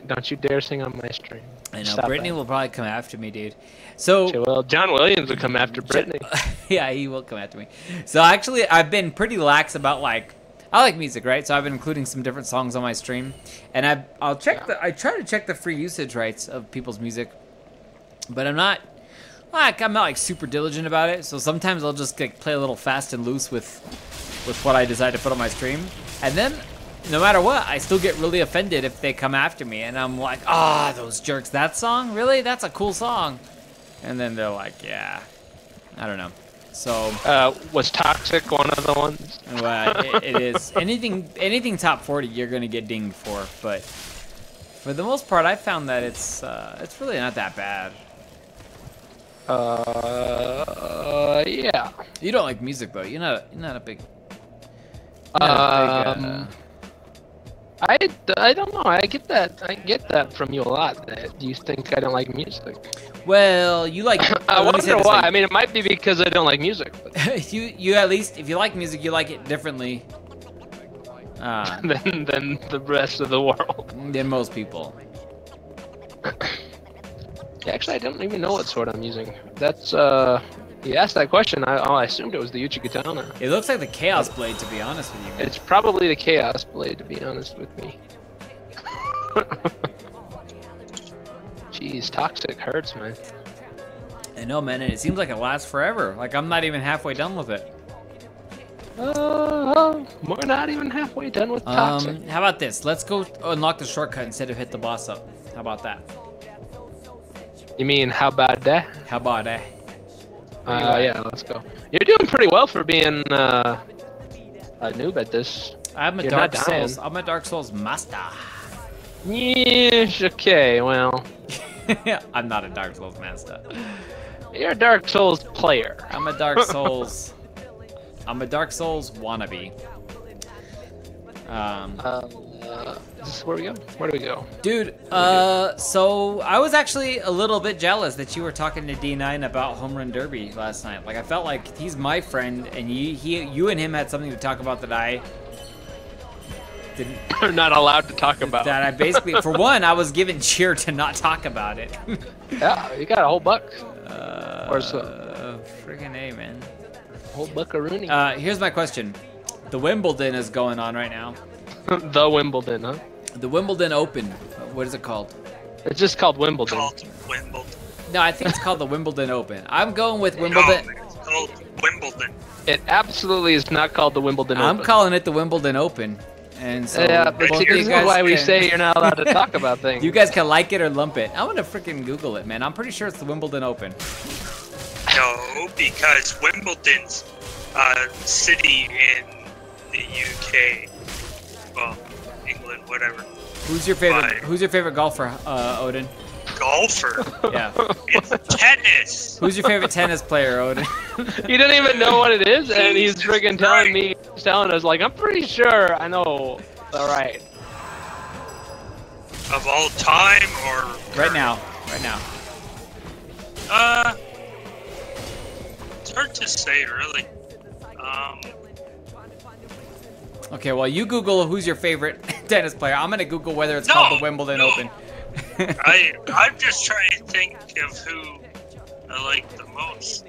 Don't you dare sing on my stream. I know. Stop Britney will probably come after me, dude. So well, John Williams will come after Britney. Yeah, he will come after me. So actually, I've been pretty lax about like I like music, right? So I've been including some different songs on my stream, and I try to check the free usage rights of people's music, but I'm not like super diligent about it. So sometimes I'll just like, play a little fast and loose with what I decide to put on my stream, and then no matter what, I still get really offended if they come after me, and I'm like, ah, those jerks, that song? Really? That's a cool song. And then they're like, yeah, I don't know. So was Toxic one of the ones? Well, it is. Anything top 40 you're gonna get dinged for, but for the most part I found that it's really not that bad. Yeah. You don't like music though. You're not a big I don't know. I get that from you a lot. That you think I don't like music. Well, you like. I wonder why. I mean, it might be because I don't like music. But... you at least, if you like music, you like it differently. Than the rest of the world. Than most people. Actually, I don't even know what sword I'm using. That's you asked that question. I assumed it was the Uchigatana. It looks like the Chaos Blade, to be honest with you. Man. It's probably the Chaos Blade, to be honest with me. Jeez, Toxic hurts, man. I know, man, and it seems like it lasts forever. Like, I'm not even halfway done with it. We're not even halfway done with Toxic. How about this? Let's go unlock the shortcut instead of hit the boss up. How about that? You mean, how about that? How about that? Yeah, let's go. You're doing pretty well for being a noob at this. I'm a Dark Souls. I'm a Dark Souls master. Yes, okay, well. I'm not a Dark Souls master. You're a Dark Souls player. I'm a Dark Souls. I'm a Dark Souls wannabe. Is this where we go? Where do we go? Dude, so I was actually a little bit jealous that you were talking to D9 about Home Run Derby last night. Like, I felt like he's my friend, and you and him had something to talk about that I didn't. Are not allowed to talk about. That I basically, for one, I was given cheer to not talk about it. Yeah, you got a whole buck. Or so. Friggin' A, man. Whole buckaroonie. Here's my question. The Wimbledon is going on right now. The Wimbledon, huh? The Wimbledon Open. What is it called? It's just called Wimbledon. Called Wimbledon. No, I think it's called the Wimbledon Open. I'm going with Wimbledon. No, it's called Wimbledon. It absolutely is not called the Wimbledon Open. I'm calling it the Wimbledon Open. And so yeah, but here's why we say you're not allowed to talk about things. You guys can like it or lump it. I'm gonna freaking Google it, man. I'm pretty sure it's the Wimbledon Open. No, because Wimbledon's a city in the UK. Well, England, whatever. Who's your favorite golfer, Odin? Golfer? Yeah. It's tennis. Who's your favorite tennis player, Odin? He doesn't even know what it is, and he's friggin' telling us, like, I'm pretty sure I know. All right. Of all time, or right now? Right now. It's hard to say, really. Okay, well, you Google who's your favorite tennis player. I'm gonna Google whether it's called the Wimbledon Open. I'm just trying to think of who I like the most.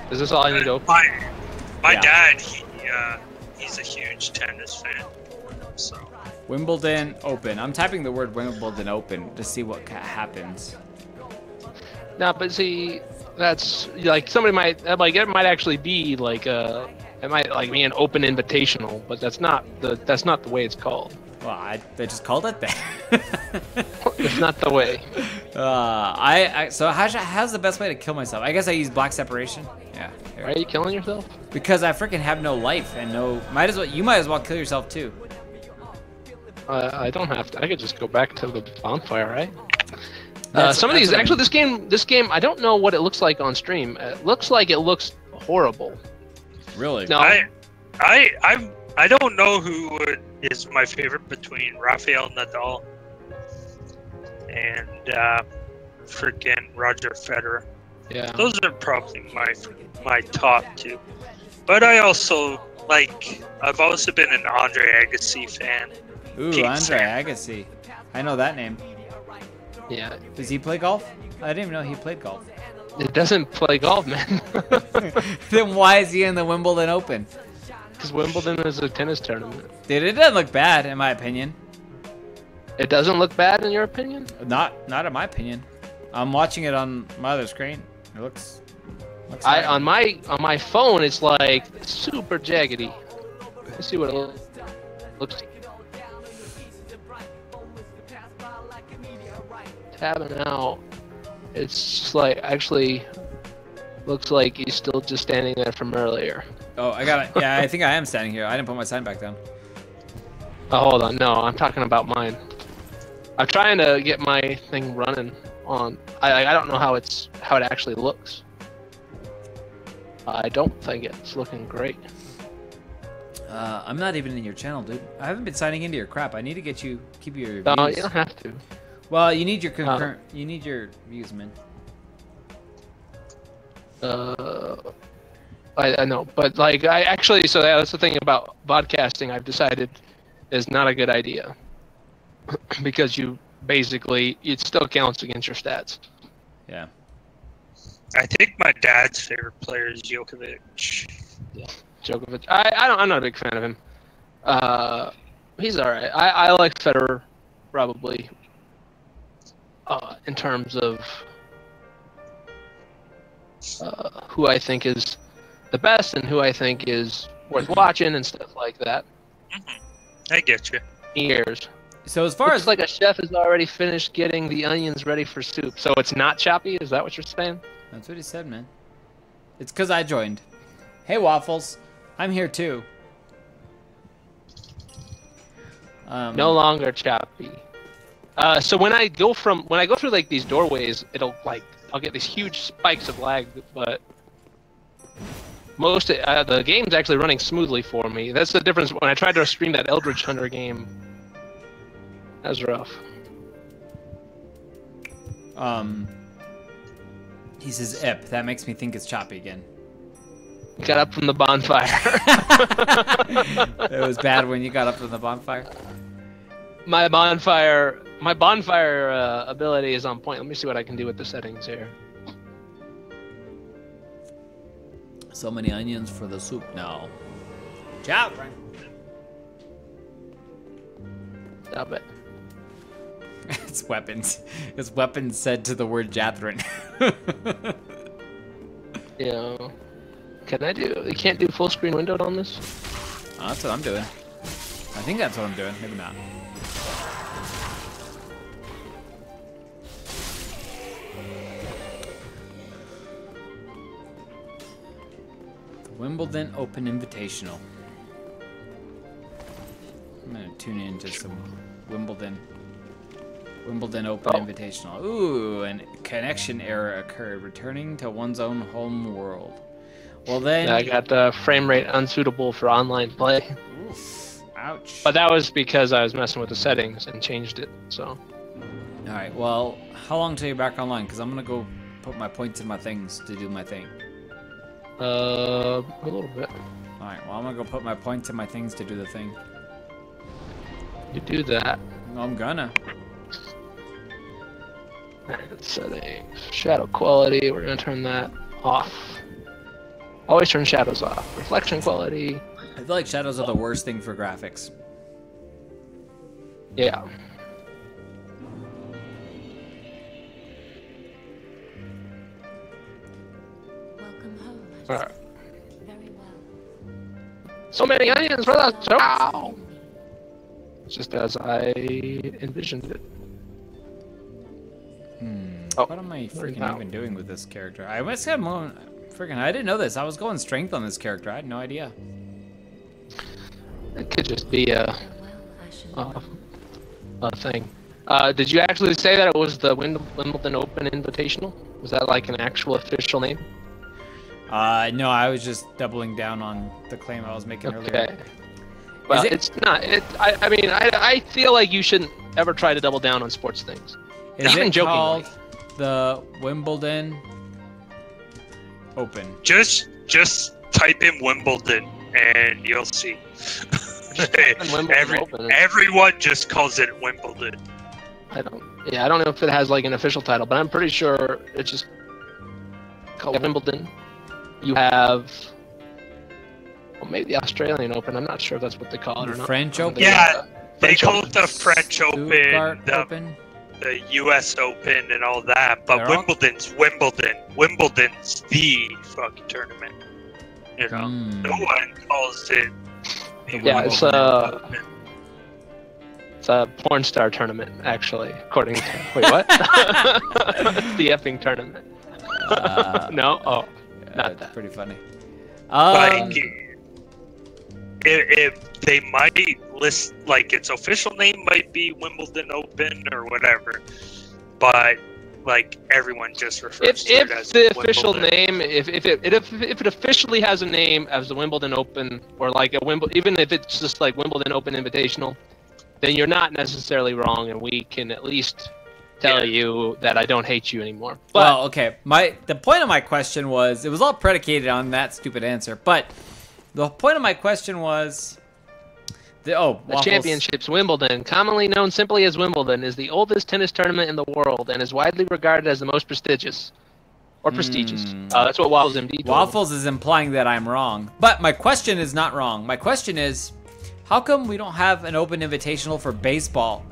Is this all I need to open? My dad, he's a huge tennis fan. So. Wimbledon Open. I'm typing the word Wimbledon Open to see what happens. No, but see, that's like somebody might like it might actually be like it might like be an open invitational, but that's not the way it's called. Well, they just called it that. It's not the way. So how's the best way to kill myself? I guess I use black separation. Yeah. Why are you killing yourself? Because I freaking have no life and no. You might as well kill yourself too. I don't have to. I could just go back to the bonfire, right? Some of these actually, this game, I don't know what it looks like on stream. It looks like it looks horrible. Really? No. I don't know who is my favorite between Rafael Nadal and freaking Roger Federer. Yeah. Those are probably my top two. But I've also been an Andre Agassi fan. Ooh, Andre Agassi. I know that name. Yeah. Does he play golf? I didn't even know he played golf. It doesn't play golf, man. Then why is he in the Wimbledon Open? Because Wimbledon is a tennis tournament. Dude, it doesn't look bad, in my opinion. It doesn't look bad, in your opinion? Not in my opinion. I'm watching it on my other screen. It looks on my phone, it's like super jaggedy. Let's see what it looks like. Tabbing out. It's just like actually looks like he's still just standing there from earlier. Oh, I got it. Yeah, I think I am standing here. I didn't put my sign back down. Oh, hold on. No, I'm talking about mine. I'm trying to get my thing running on. I don't know how it actually looks. I don't think it's looking great. I'm not even in your channel, dude. I haven't been signing into your crap. I need to keep your views. No, you don't have to. Well, you need your concurrent. You need your views, man. I know, but like so that's the thing about podcasting. I've decided is not a good idea because it still counts against your stats. Yeah. I think my dad's favorite player is Djokovic. Yeah, Djokovic. I'm not a big fan of him. He's all right. I like Federer probably. In terms of who I think is the best and who I think is worth watching and stuff like that. I get you. Years. So as far as like a chef has already finished getting the onions ready for soup, so it's not choppy. Is that what you're saying? That's what he said, man. It's because I joined. Hey, Waffles, I'm here too. No longer choppy. So when I go through like these doorways, I'll get these huge spikes of lag, but the game's actually running smoothly for me. That's the difference. When I tried to stream that Eldritch Hunter game, that was rough. He says "ep." That makes me think it's choppy again. Got up from the bonfire. It was bad when you got up from the bonfire. My bonfire ability is on point. Let me see what I can do with the settings here. So many onions for the soup now. Ciao, Frank. Stop it. It's weapons. It's weapons said to the word Jathrin. Yeah. You can't do full screen windowed on this? Oh, that's what I'm doing. I think that's what I'm doing. Maybe not. Wimbledon Open Invitational. I'm gonna tune into some Wimbledon Open Invitational. Ooh, and connection error occurred, returning to one's own home world. Well then, I got the frame rate unsuitable for online play. Oof, ouch. But that was because I was messing with the settings and changed it. So. All right. Well, how long till you're back online? Because I'm gonna go put my points in my things to do my thing. A little bit. All right. Well, I'm gonna go put my points in my things to do the thing. You do that. I'm gonna. Settings. Shadow quality. We're gonna turn that off. Always turn shadows off. Reflection quality. I feel like shadows are the worst thing for graphics. Yeah. Welcome home. All right. Very well. So many onions for that. Wow. Just as I envisioned it. What am I freaking even doing with this character? I must have more. Freaking! I didn't know this. I was going strength on this character. I had no idea. It could just be a thing. Did you actually say that it was the Wimbledon Open Invitational? Was that like an actual official name? No, I was just doubling down on the claim I was making earlier. Well, it's not. I mean, I feel like you shouldn't ever try to double down on sports things. Is it called the Wimbledon Open? Just type in Wimbledon and you'll see. Everyone just calls it Wimbledon. I don't know if it has like an official title, but I'm pretty sure it's just called Wimbledon. You have maybe the Australian Open. I'm not sure if that's what they call it or not. French Open? Yeah, they call it the French Open, Open, the U.S. Open, and all that. But Wimbledon's Wimbledon. Wimbledon's the fucking tournament. You know, no one calls it. Yeah, it's a porn star tournament, actually, according to. Wait, what? It's the effing tournament. No, not that. Pretty funny. Like, if they might list, like, its official name might be Wimbledon Open or whatever, but like everyone just refers to it as the official name. If it officially has a name as the Wimbledon Open, or like a even if it's just like Wimbledon Open Invitational, then you're not necessarily wrong, and we can at least tell you that I don't hate you anymore. But, well, okay. The point of my question was, it was all predicated on that stupid answer, but the point of my question was, the Championships Wimbledon, commonly known simply as Wimbledon, is the oldest tennis tournament in the world and is widely regarded as the most prestigious. Or prestigious. That's what Waffles MD told Waffles is implying that I'm wrong. But my question is not wrong. My question is, how come we don't have an open invitational for baseball?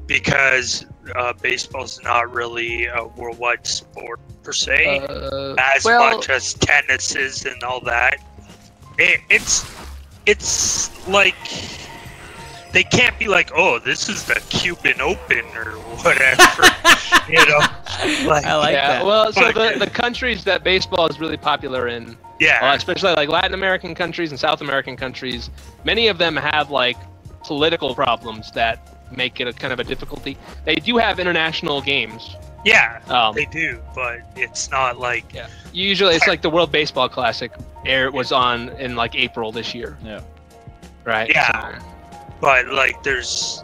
Because baseball's not really a worldwide sport per se, as much as tennis is and all that. It's like they can't be like, oh, this is the Cuban Open or whatever. You know, like, I like that. Well, so the countries that baseball is really popular in, especially like Latin American countries and South American countries, many of them have like political problems that make it a kind of a difficulty. They do have international games. Yeah, they do, but it's not like. Yeah. Usually, it's like the World Baseball Classic. Was on in like April this year. Yeah. Right. Yeah, but like, there's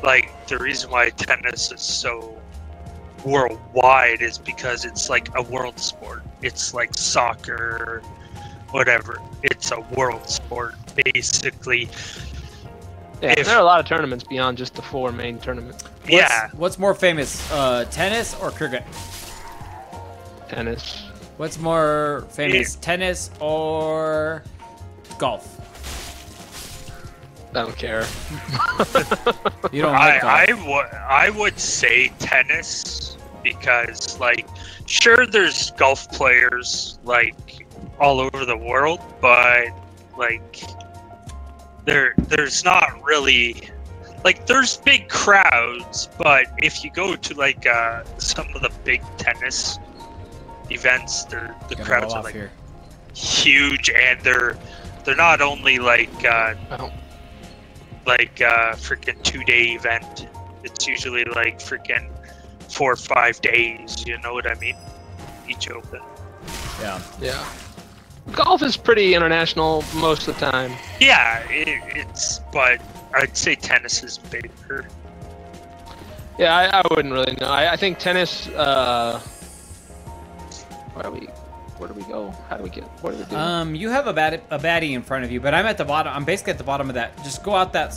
like the reason why tennis is so worldwide is because it's like a world sport. It's like soccer, whatever. It's a world sport, basically. Yeah, there are a lot of tournaments beyond just the 4 main tournaments. What's more famous, tennis or cricket? Tennis. What's more famous, tennis or golf? I don't care. You don't like golf. I would say tennis because, like, sure, there's golf players like all over the world, but like there's not really, like, there's big crowds, but if you go to like some of the big tennis events, the crowds are like huge, and they're not only like freaking 2-day event. It's usually like freaking 4 or 5 days. You know what I mean? Each open. Yeah. Golf is pretty international most of the time. Yeah, it's. But I'd say tennis is bigger. Yeah, I wouldn't really know. I think tennis. Where do we go? How do we get? What do we do? You have a baddie in front of you, but I'm at the bottom. I'm basically at the bottom of that. Just go out that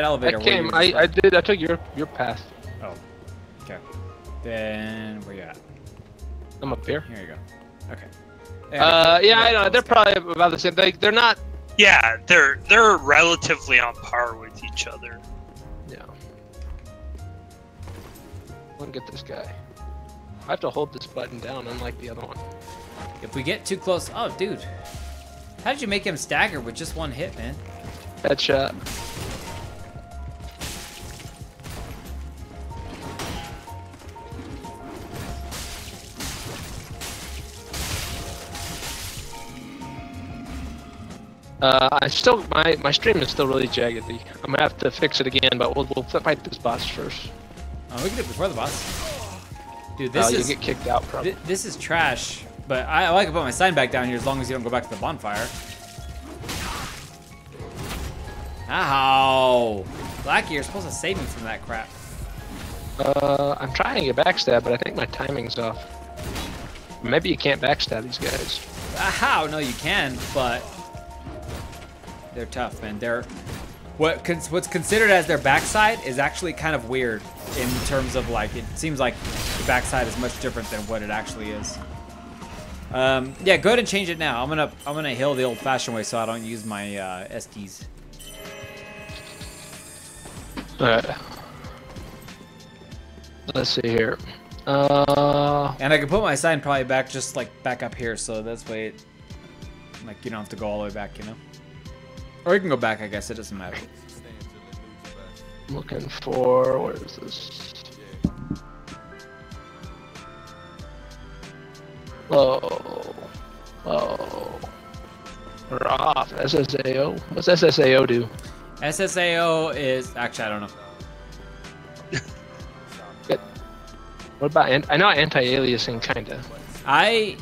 elevator. I did. I took your path. Oh, okay. Then where you at? I'm up here. Here you go. Okay. Yeah, I know. They're probably about the same. They're not. Yeah, they're relatively on par with each other. Yeah. Look at this guy. I have to hold this button down, unlike the other one. If we get too close, oh, dude, how did you make him stagger with just one hit, man? Headshot. My stream is still really jaggedy. I'm gonna have to fix it again, but we'll fight this boss first. Oh, we can do it before the boss. Dude, this is. You get kicked out, probably. This is trash, but I like to put my sign back down here as long as you don't go back to the bonfire. Ow! Blackie, you're supposed to save me from that crap. I'm trying to get backstab, but I think my timing's off. Maybe you can't backstab these guys. How? No, you can, but they're tough, man. They're what's considered as their backside is actually kind of weird in terms of, like, it seems like the backside is much different than what it actually is. Yeah, go ahead and change it now. I'm gonna heal the old-fashioned way so I don't use my SDs. Let's see here. And I can put my sign probably back, just like back up here, so that's way it, like, you don't have to go all the way back, you know. Or you can go back, I guess. It doesn't matter. Looking for, where is this? Oh. We're off. SSAO. What's SSAO do? SSAO is, actually, I don't know. What about, I know anti-aliasing, kinda.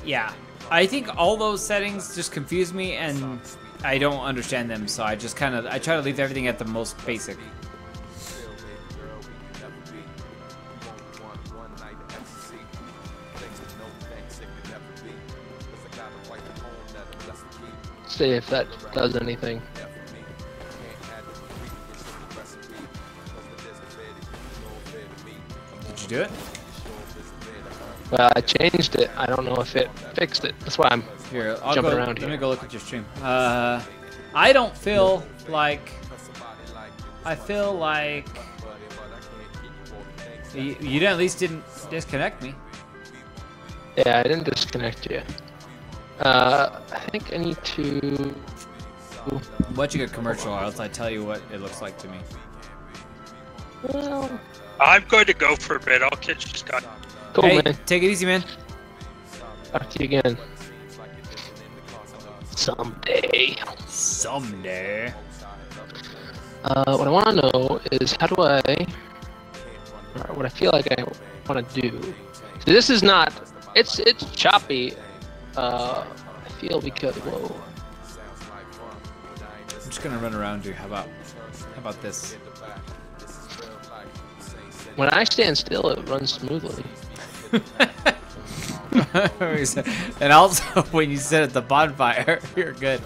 Yeah. I think all those settings just confuse me, and I don't understand them, so I just I try to leave everything at the most basic. See if that does anything. Did you do it? Well, I changed it. I don't know if it fixed it. That's why I'm jumping around here. Let me go look at your stream. I don't feel like... I feel like... You at least didn't disconnect me. Yeah, I didn't disconnect you. I think I need to... Watching a commercial, or else I tell you what it looks like to me. Well, I'm going to go for a bit. I'll catch you, Scott. Cool, hey, man. Take it easy, man. Talk to you again. Someday. Someday. What I want to know is how do I, or what I feel like I want to do. So this is not, it's choppy. I feel because, whoa. I'm just gonna run around you. How about this? When I stand still, it runs smoothly. And also, when you sit at the bonfire, you're good.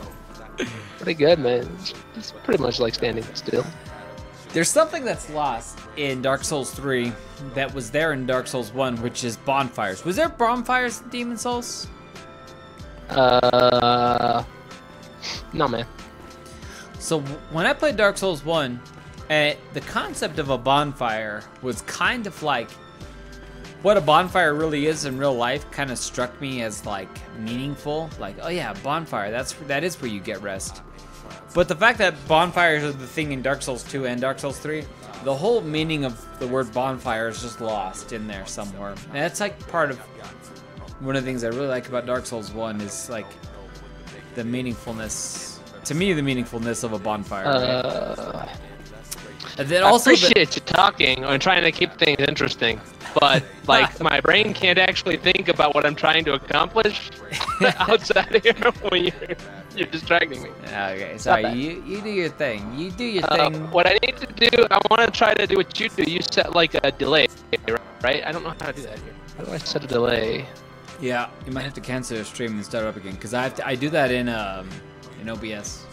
Pretty good, man. It's pretty much like standing still. There's something that's lost in Dark Souls 3 that was there in Dark Souls 1, which is bonfires. Was there bonfires in Demon Souls? No, man. So when I played Dark Souls 1, the concept of a bonfire was kind of like what a bonfire really is in real life. Kind of struck me as like meaningful. Like, oh yeah, bonfire. That is where you get rest. But the fact that bonfires are the thing in Dark Souls 2 and Dark Souls 3, the whole meaning of the word bonfire is just lost in there somewhere. And that's like part of one of the things I really like about Dark Souls 1 is like the meaningfulness. To me, the meaningfulness of a bonfire. Right? And then also I appreciate you talking and trying to keep things interesting, but like my brain can't actually think about what I'm trying to accomplish outside here when you're distracting me. Okay, sorry. You do your thing. You do your thing. What I need to do, I want to try to do what you do. You set like a delay, right? I don't know how to do that here. How do I set a delay? Yeah, you might have to cancel your stream and start up again because I do that in OBS.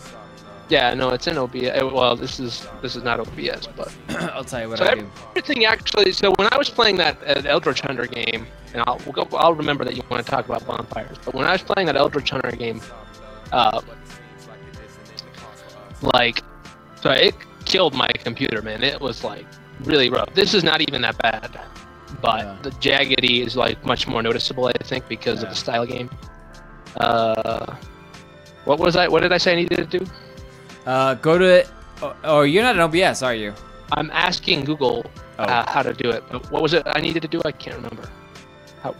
Yeah, no, it's in OBS. Well, this is not OBS, but I'll tell you what I do. Everything actually. So when I was playing that Eldritch Hunter game, and I'll remember that you want to talk about bonfires. But when I was playing that Eldritch Hunter game, so it killed my computer, man. It was like really rough. This is not even that bad, but the jaggedy is like much more noticeable, I think, because of the style game. What did I say I needed to do? Go to. Oh, you're not an OBS, are you? I'm asking Google how to do it. But what was it I needed to do? I can't remember.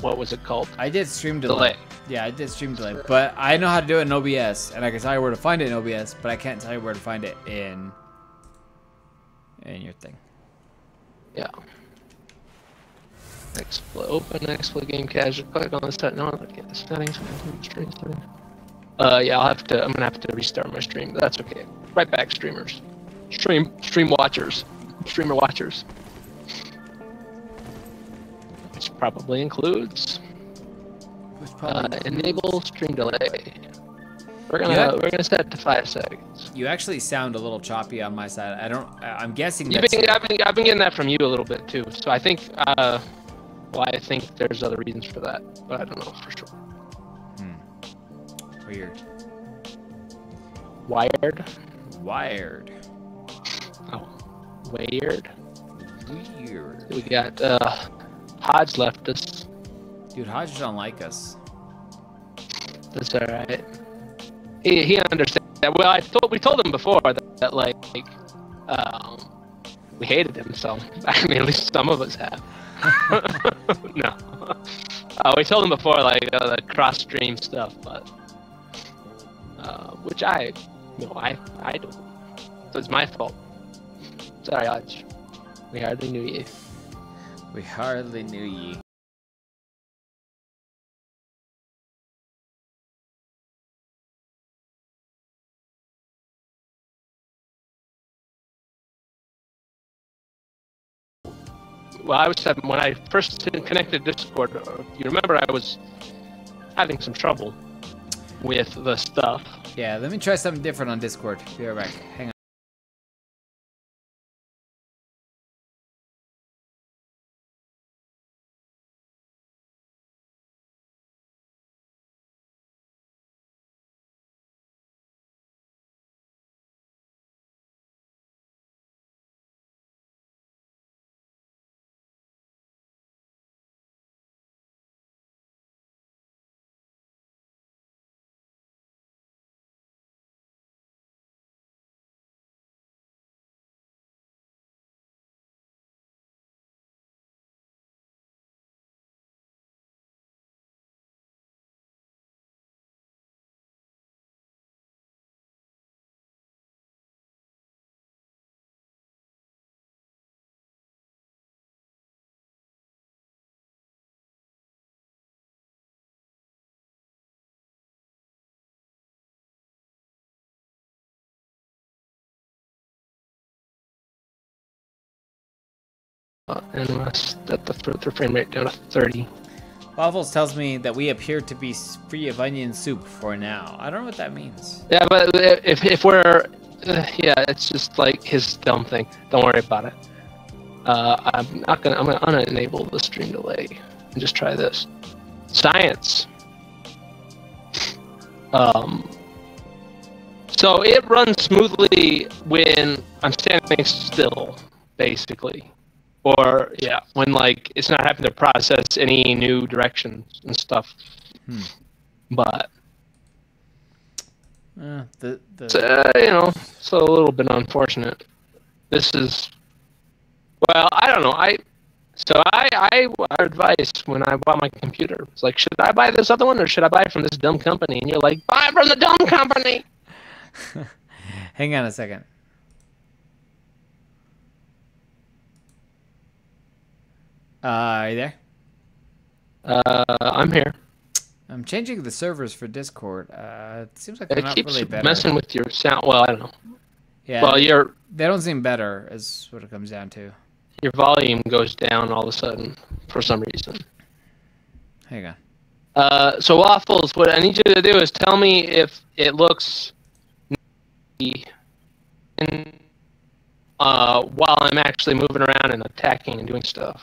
What was it called? I did stream delay. Yeah, I did stream delay, but I know how to do it in OBS, and I can tell you where to find it in OBS, but I can't tell you where to find it in your thing. Yeah. Open XSplit game casual. Click on this setting. No, get the settings. Yeah, I'm gonna have to restart my stream. That's okay. Right back, streamers. Stream watchers. Streamer watchers. Which probably includes enable stream delay. We're gonna set it to 5 seconds. You actually sound a little choppy on my side. I'm guessing I've been getting that from you a little bit too. So I think I think there's other reasons for that, but I don't know for sure. Weird. Wired. Oh, weird. We got Hodge left us. Dude, Hodge don't like us. That's all right. He understands that. Well, we told him before that like we hated him. So I mean, at least some of us have. No. We told him before like the cross stream stuff, but which I don't. So it's my fault. Sorry, Hodge. We hardly knew you. We hardly knew ye. Well, when I first connected Discord, you remember I was having some trouble with the stuff. Yeah, let me try something different on Discord. Be right back. Hang on. and set the frame rate down to 30. Waffles tells me that we appear to be free of onion soup for now. I don't know what that means. Yeah, but if we're, yeah, it's just like his dumb thing. Don't worry about it. I'm gonna unenable the stream delay and just try this. Science. So it runs smoothly when I'm standing still, basically. Or, yeah, when, like, it's not having to process any new directions and stuff. But, it's, you know, it's a little bit unfortunate. This is, well, I don't know. Our advice when I bought my computer, it's like, should I buy this other one or should I buy it from this dumb company? And you're like, buy it from the dumb company! Hang on a second. Are you there? I'm here. I'm changing the servers for Discord. It seems like they're not really better. It keeps messing with your sound. Well, I don't know. Yeah. Well, they don't seem better, is what it comes down to. Your volume goes down all of a sudden for some reason. Hang on. So Waffles, what I need you to do is tell me if it looks while I'm actually moving around and attacking and doing stuff.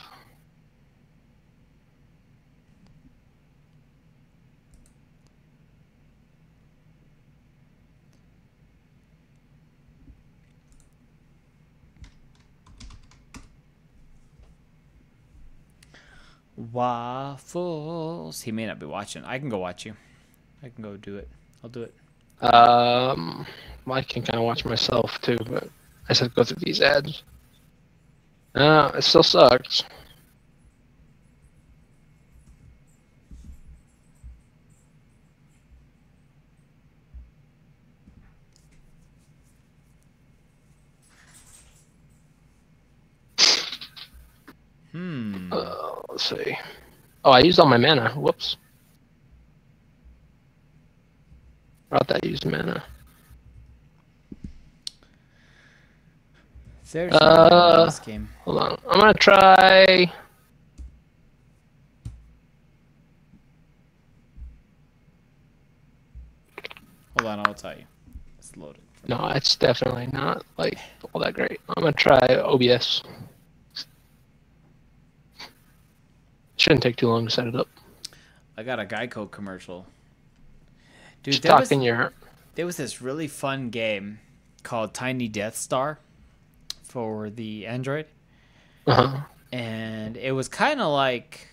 Waffles. He may not be watching. I can go watch you. I can go do it. I'll do it. I can kind of watch myself too, but I just have to go through these ads. It still sucks. Let's see. Oh, I used all my mana. Whoops. I thought I used mana. There's this game. Hold on. I'm gonna try. Hold on, I'll tell you. It's loaded. No, it's definitely not like all that great. I'm gonna try OBS. Shouldn't take too long to set it up. I got a Geico commercial. Dude, there was this really fun game called Tiny Death Star for the Android. And it was kind of like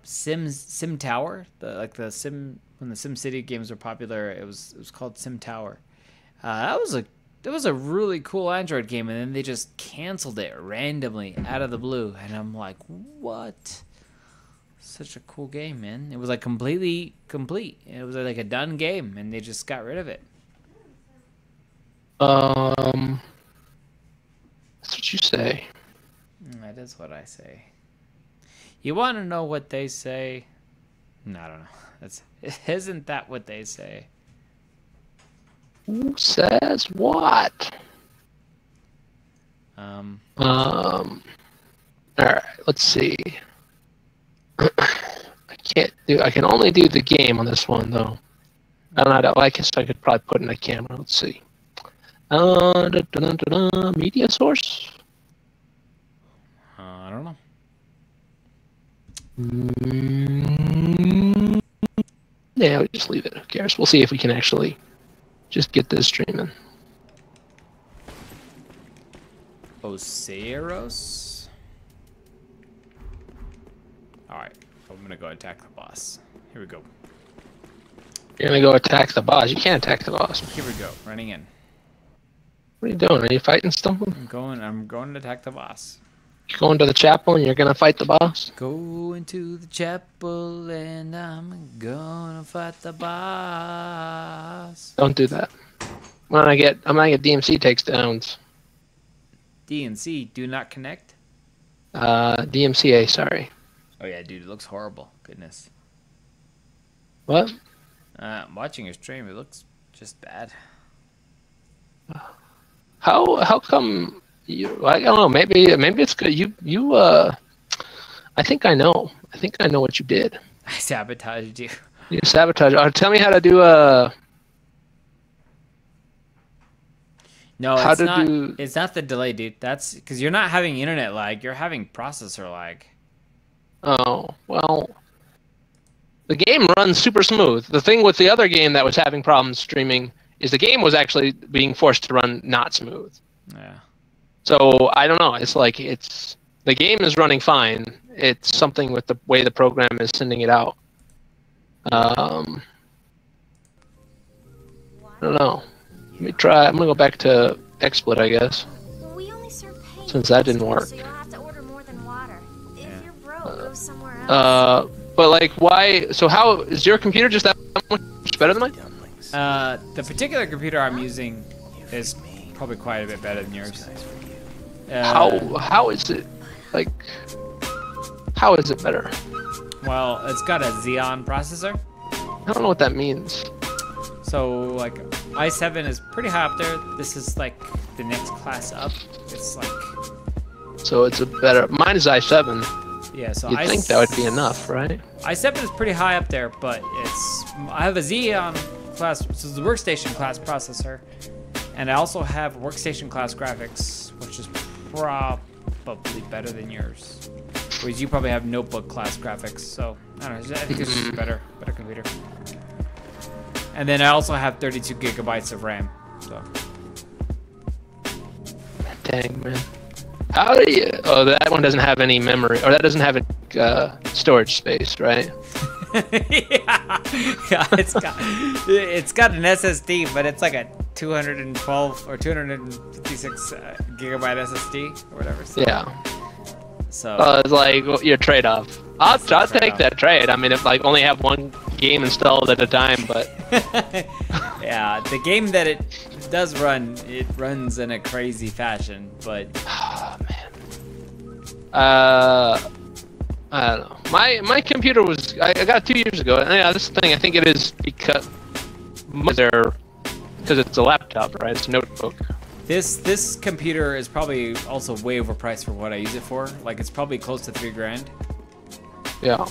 Sim Tower, when the Sim City games were popular. It was called Sim Tower. That was a really cool Android game, and then they just canceled it randomly out of the blue, and I'm like, what? Such a cool game, man. It was like completely complete. It was like a done game, and they just got rid of it. That's what you say. That is what I say. You want to know what they say? No, I don't know. Isn't that what they say? Who says what? All right, let's see. I can only do the game on this one though. I don't know. I guess I could probably put in a camera. Let's see. Media source. I don't know. Yeah, we just leave it. Who cares? We'll see if we can actually just get this streaming. Oceros? Alright, I'm gonna go attack the boss. Here we go. You're gonna go attack the boss? You can't attack the boss. Here we go, running in. What are you doing? Are you fighting something? I'm going to attack the boss. You're going to the chapel and you're gonna fight the boss? Going to the chapel and I'm gonna fight the boss. Don't do that. I'm gonna get DMC takedowns. DNC, do not connect? DMCA, sorry. Oh yeah, dude, it looks horrible. Goodness. What? I'm watching your stream, it looks just bad. How come I don't know. Maybe it's good. I think I know. I think I know what you did. I sabotaged you. You sabotaged. Tell me how to do No, it's not. It's not the delay, dude. That's because you're not having internet lag. You're having processor lag. Oh well. The game runs super smooth. The thing with the other game that was having problems streaming is the game was actually being forced to run not smooth. Yeah. So I don't know. It's like the game is running fine. It's something with the way the program is sending it out. I don't know. Let me try. I'm gonna go back to XSplit, I guess. We only serve paint, since that didn't work. So you'll have to order more than water. If you're broke, go somewhere else. But like, why? So how is your computer just that much better than mine? The particular computer I'm using is probably quite a bit better than yours. How is it? Like, how is it better? Well, it's got a Xeon processor. I don't know what that means. So like i7 is pretty high up there. This is like the next class up. It's like. So it's a better. Mine is i7. Yeah, so you'd think that would be enough, right? i7 is pretty high up there, but I have a Xeon class, so it's the workstation class processor, and I also have workstation class graphics, which is probably better than yours. Whereas you probably have notebook class graphics, so I don't know. I think it's just a better computer. And then I also have 32 gigabytes of RAM. So. Dang, man. How do you? Oh, that one doesn't have any memory, or that doesn't have a storage space, right? yeah, it's got an SSD, but it's like a 212 or 256 gigabyte SSD or whatever. So. Yeah. So. It's like your trade-off. I'll take that trade. I mean, if like only have one game installed at a time, but. Yeah, the game that it does run, it runs in a crazy fashion, but. Oh, man. I don't know. My computer was I got it 2 years ago, and yeah, this thing I think it is because it's a laptop, right? It's a notebook. This computer is probably also way overpriced for what I use it for. Like it's probably close to $3,000. Yeah.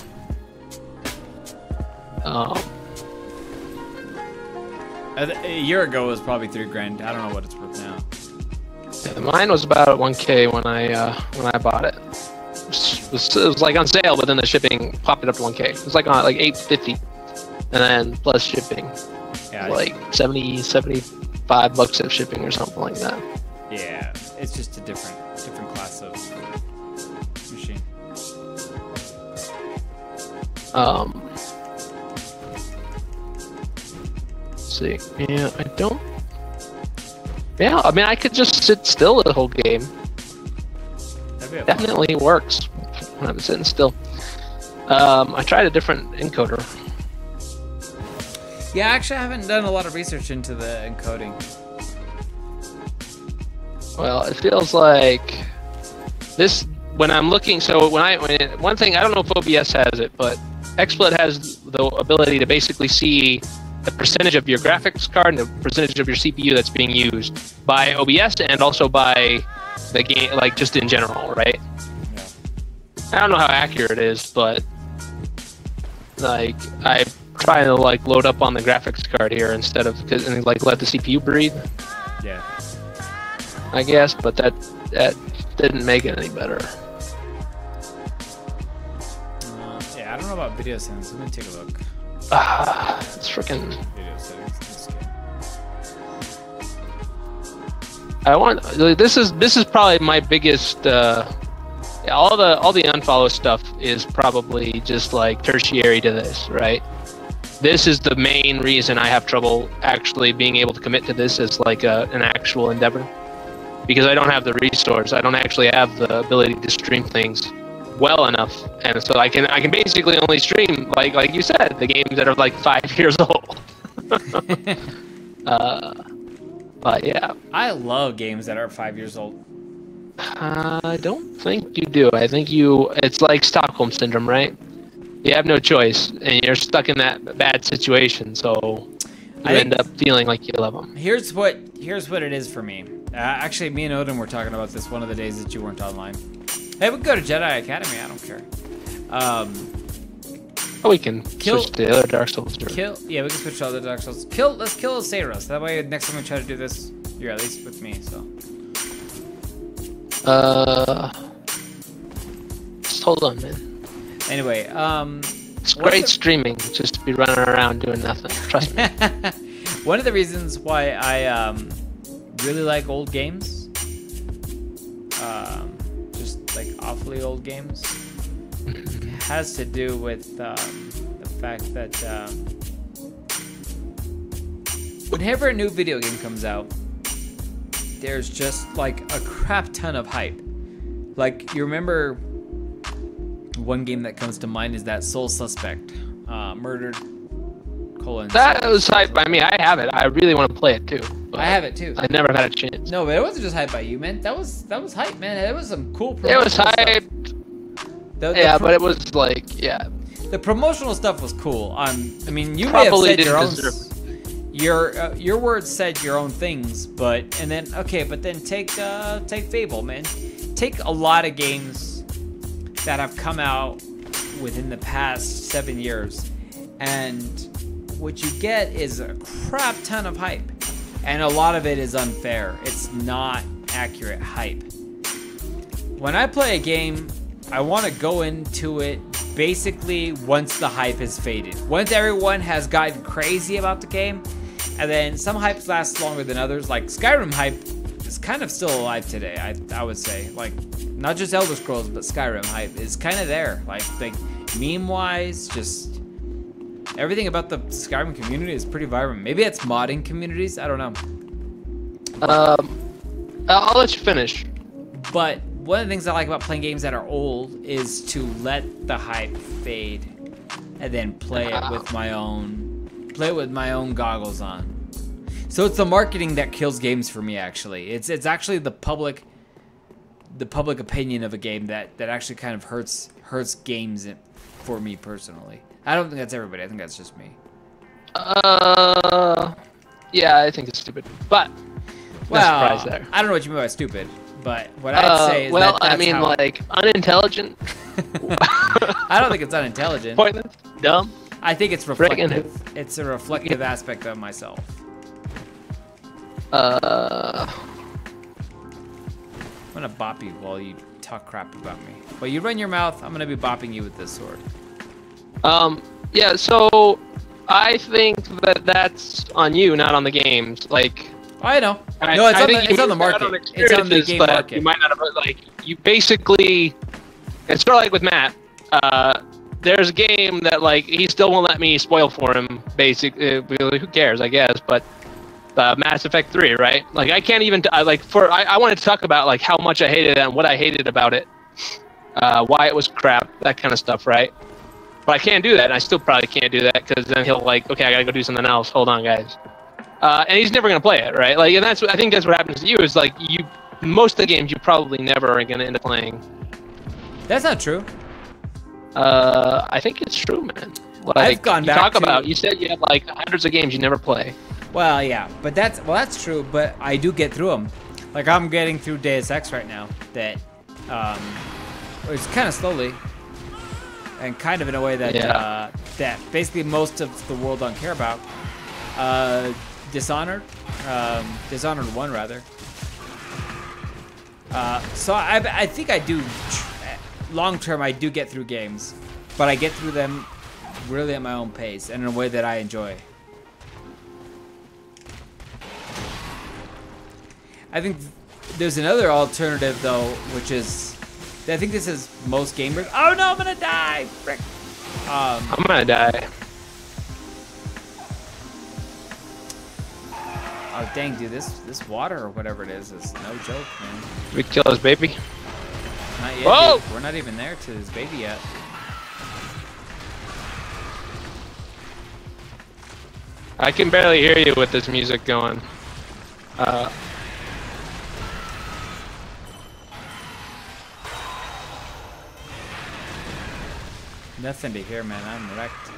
A year ago it was probably $3,000. I don't know what it's worth now. Yeah, mine was about $1K when I bought it. It was like on sale, but then the shipping popped it up to $1K. It was like on like $850, and then plus shipping, yeah, like 75 bucks of shipping or something like that. Yeah, it's just a different class of machine. Let's see. Yeah, I don't. Yeah, I mean, I could just sit still the whole game. Definitely works when I'm sitting still. I tried a different encoder. Yeah, actually, I haven't done a lot of research into the encoding. Well, it feels like this when I'm looking. So one thing I don't know if OBS has it, but XSplit has the ability to basically see the percentage of your graphics card and the percentage of your CPU that's being used by OBS and also by the game, like just in general, right? Yeah. I don't know how accurate it is, but like I try to like load up on the graphics card here instead of and like let the CPU breathe. Yeah. I guess, but that didn't make it any better. Yeah, I don't know about video settings. Let me take a look. It's freaking. Video settings. I want. This is probably my biggest. All the unfollow stuff is probably just like tertiary to this, right? This is the main reason I have trouble actually being able to commit to this as like an actual endeavor, because I don't have the resource. I don't actually have the ability to stream things well enough, and so I can basically only stream like you said, the games that are like 5 years old. But yeah, I love games that are 5 years old. I don't think you do. I think it's like Stockholm Syndrome, right? You have no choice, and you're stuck in that bad situation, so you end up feeling like you love them. Here's what it is for me. Actually, me and Odin were talking about this one of the days that you weren't online. Hey, we can go to Jedi Academy. I don't care. We can switch to the other Dark Souls. Yeah, we can switch to other Dark Souls. Let's kill Saros. That way, next time we try to do this, you're at least with me. So. Just hold on, man. Anyway, it's great streaming. Just to be running around doing nothing. Trust me. One of the reasons why I really like old games, just like awfully old games, has to do with the fact that whenever a new video game comes out, there's just like a crap ton of hype. Like, you remember one game that comes to mind is that Soul Suspect, Murdered colon. That was hype by me. I have it. I really want to play it too. I have it too. I never had a chance. No, but it wasn't just hype by you, man. That was hype, man. It was some cool. It was hype. Yeah, but it was like, yeah. The promotional stuff was cool. I mean, you may have said your words said your own things, but then take Fable, man. Take a lot of games that have come out within the past 7 years, and what you get is a crap ton of hype, and a lot of it is unfair. It's not accurate hype. When I play a game, I want to go into it basically once the hype has faded. Once everyone has gotten crazy about the game, and then some hypes last longer than others. Like Skyrim hype is kind of still alive today, I would say. Like, not just Elder Scrolls, but Skyrim hype is kind of there. Like meme-wise, just everything about the Skyrim community is pretty vibrant. Maybe it's modding communities, I don't know. I'll let you finish. But one of the things I like about playing games that are old is to let the hype fade and then play it with my own goggles on. So it's the marketing that kills games for me, actually. It's actually the public opinion of a game that actually kind of hurts games for me personally. I don't think that's everybody. I think that's just me. Yeah, I think it's stupid. But well, no surprise there. I don't know what you mean by stupid, but what I'd say is well, I mean, like, unintelligent. I don't think it's unintelligent. Pointless, dumb. I think it's reflective. It's a reflective aspect of myself. I'm gonna bop you while you talk crap about me. While you run your mouth, I'm gonna be bopping you with this sword. Yeah, so I think that's on you, not on the games. Like, I know. No, it's on the market. It's on the game market. You might not have, like, you basically, it's sort of like with Matt. There's a game that, like, he still won't let me spoil for him, basically. Who cares, I guess, but Mass Effect 3, right? Like, I can't even, I wanted to talk about, like, how much I hated it and what I hated about it, why it was crap, that kind of stuff, right? But I can't do that, and I still probably can't do that, because then he'll, like, okay, I gotta go do something else, hold on, guys. And he's never gonna play it, right? Like, and I think that's what happens to you, is, like, most of the games you probably never are gonna end up playing. That's not true. I think it's true, man. Like, I've gone back you said you have, like, hundreds of games you never play. Well, yeah, but that's true, but I do get through them. Like, I'm getting through Deus Ex right now, that, it's kind of slowly, and kind of in a way that, that basically most of the world don't care about. Dishonored 1, rather. So I think I do, long term, I do get through games, but I get through them really at my own pace and in a way that I enjoy. I think there's another alternative, though, which is, I think this is most gamers. Oh no, I'm gonna die! Frick. I'm gonna die. Oh dang, dude, this water or whatever it is no joke, man. We kill his baby? Not yet. Whoa! Dude. We're not even there to his baby yet. I can barely hear you with this music going. Nothing to hear, man. I'm wrecked.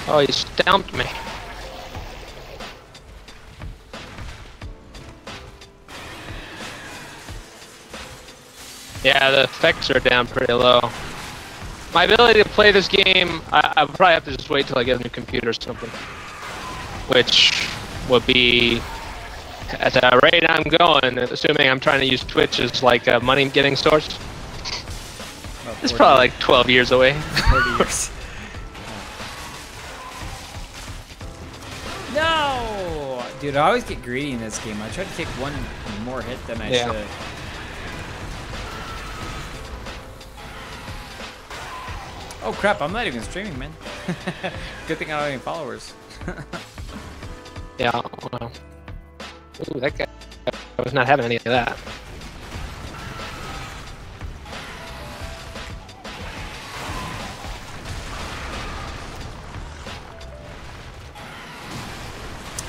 Oh, he stumped me. Yeah, the effects are down pretty low. My ability to play this game, I'll probably have to just wait till I get a new computer or something. Which would be, at the rate I'm going, assuming I'm trying to use Twitch as like a money getting source. It's probably like 12 years away. 40 years. No! Dude, I always get greedy in this game. I try to take one more hit than I should. Oh crap, I'm not even streaming, man. Good thing I don't have any followers. Yeah, well. Ooh, that guy, I was not having any of that.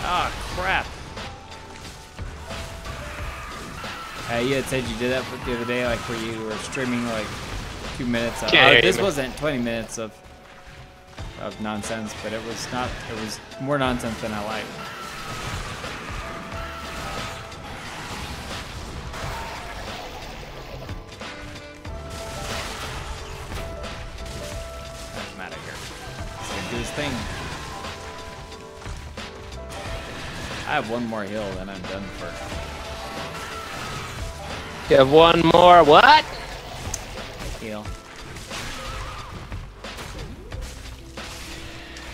Ah, crap. You had said you did that the other day, like where you were streaming like 2 minutes. This wasn't 20 minutes of nonsense, but it was not. It was more nonsense than I like. I'm out of here. Let's do this thing. I have one more heal, then I'm done for. You have one more what? Heal.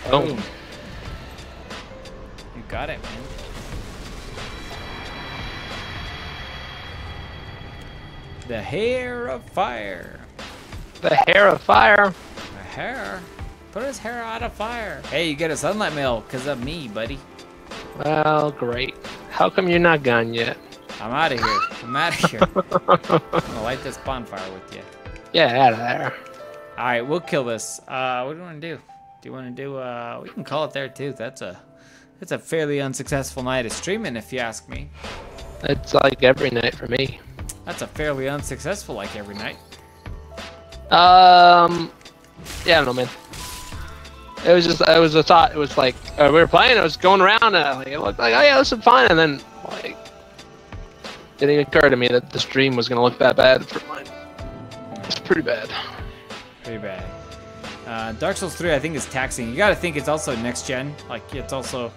Boom. You got it, man. The hair of fire. The hair of fire. The hair. Put his hair out of fire. Hey, you get a sunlight mail because of me, buddy. Well, great. How come you're not gone yet? I'm out of here. I'm out of here. I'm gonna light this bonfire with you. Yeah, out of there. All right, we'll kill this. What do you want to do? Do you want to do? We can call it there too. That's a fairly unsuccessful night of streaming, if you ask me. It's like every night for me. That's a fairly unsuccessful like every night. Yeah, I don't know, man. It was just, it was a thought. It was like we were playing. It was going around. Like, it looked like, oh yeah, this is fine. And then like, it didn't occur to me that the stream was gonna look that bad for mine. It's pretty bad. Pretty bad. Dark Souls 3, I think, is taxing. You gotta think it's also next gen. Like, it's also,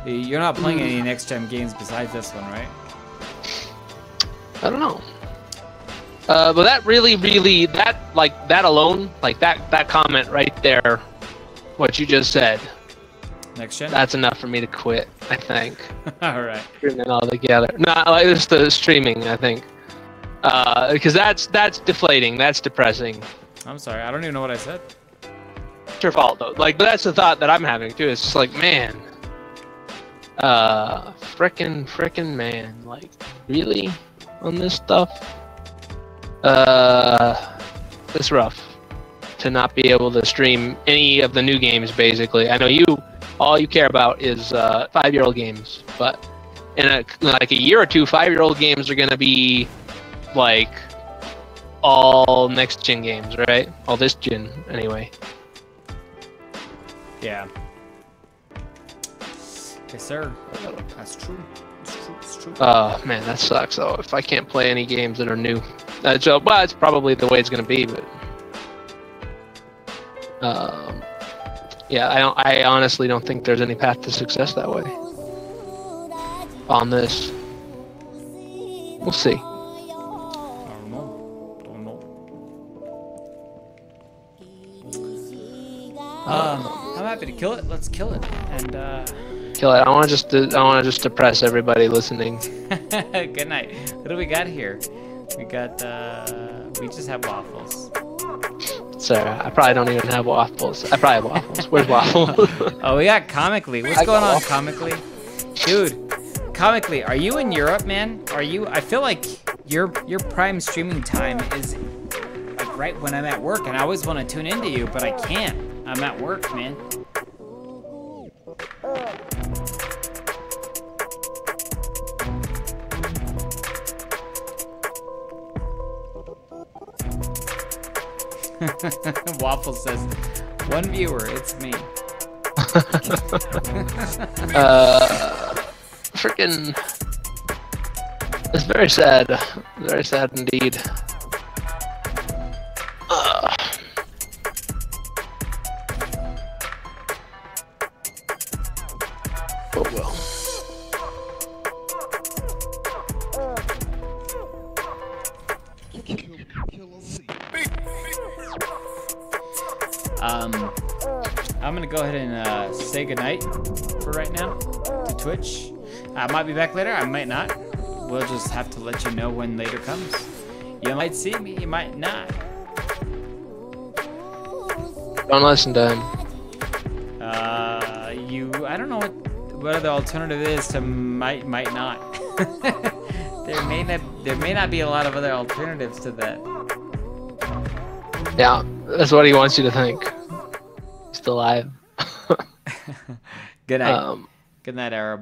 you're not playing any next gen games besides this one, right? I don't know. But that really, that alone, like that comment right there, what you just said. Next gen? That's enough for me to quit, I think. All right. Streaming all together. No, like just the streaming, I think. Because that's deflating. That's depressing. I'm sorry. I don't even know what I said. It's your fault though. Like, but that's the thought that I'm having too. It's just like, man. Frickin' man. Like, really? On this stuff? It's rough to not be able to stream any of the new games, basically. I know all you care about is 5-year-old games, but in like a year or two, 5-year-old games are gonna be like all next gen games, right? All this gen, anyway. Yeah. Yes, sir. That's true. It's true. Oh man, that sucks though. If I can't play any games that are new, well, it's probably the way it's gonna be, but yeah, I honestly don't think there's any path to success that way. On this, we'll see. I don't know. I'm happy to kill it. Let's kill it and kill it. I want to just depress everybody listening. Good night. What do we got here? We got we just have waffles. Sarah, I probably don't even have waffles. I probably have waffles. Where's waffles? Oh, we got Comically. What's going on, Comically? Dude, Comically, are you in Europe, man? Are you? I feel like your prime streaming time is like right when I'm at work, and I always want to tune into you, but I can't. I'm at work, man. Waffle says, 1 viewer, it's me. Freaking. It's very sad. Very sad indeed. Oh well. I'm gonna go ahead and say goodnight for right now to Twitch. I might be back later, I might not. We'll just have to let you know when later comes. You might see me, you might not. Don't listen to him. I don't know what the alternative is to might not. there may not be a lot of other alternatives to that. Yeah, that's what he wants you to think. He's still alive. Good night. Good night, Arab.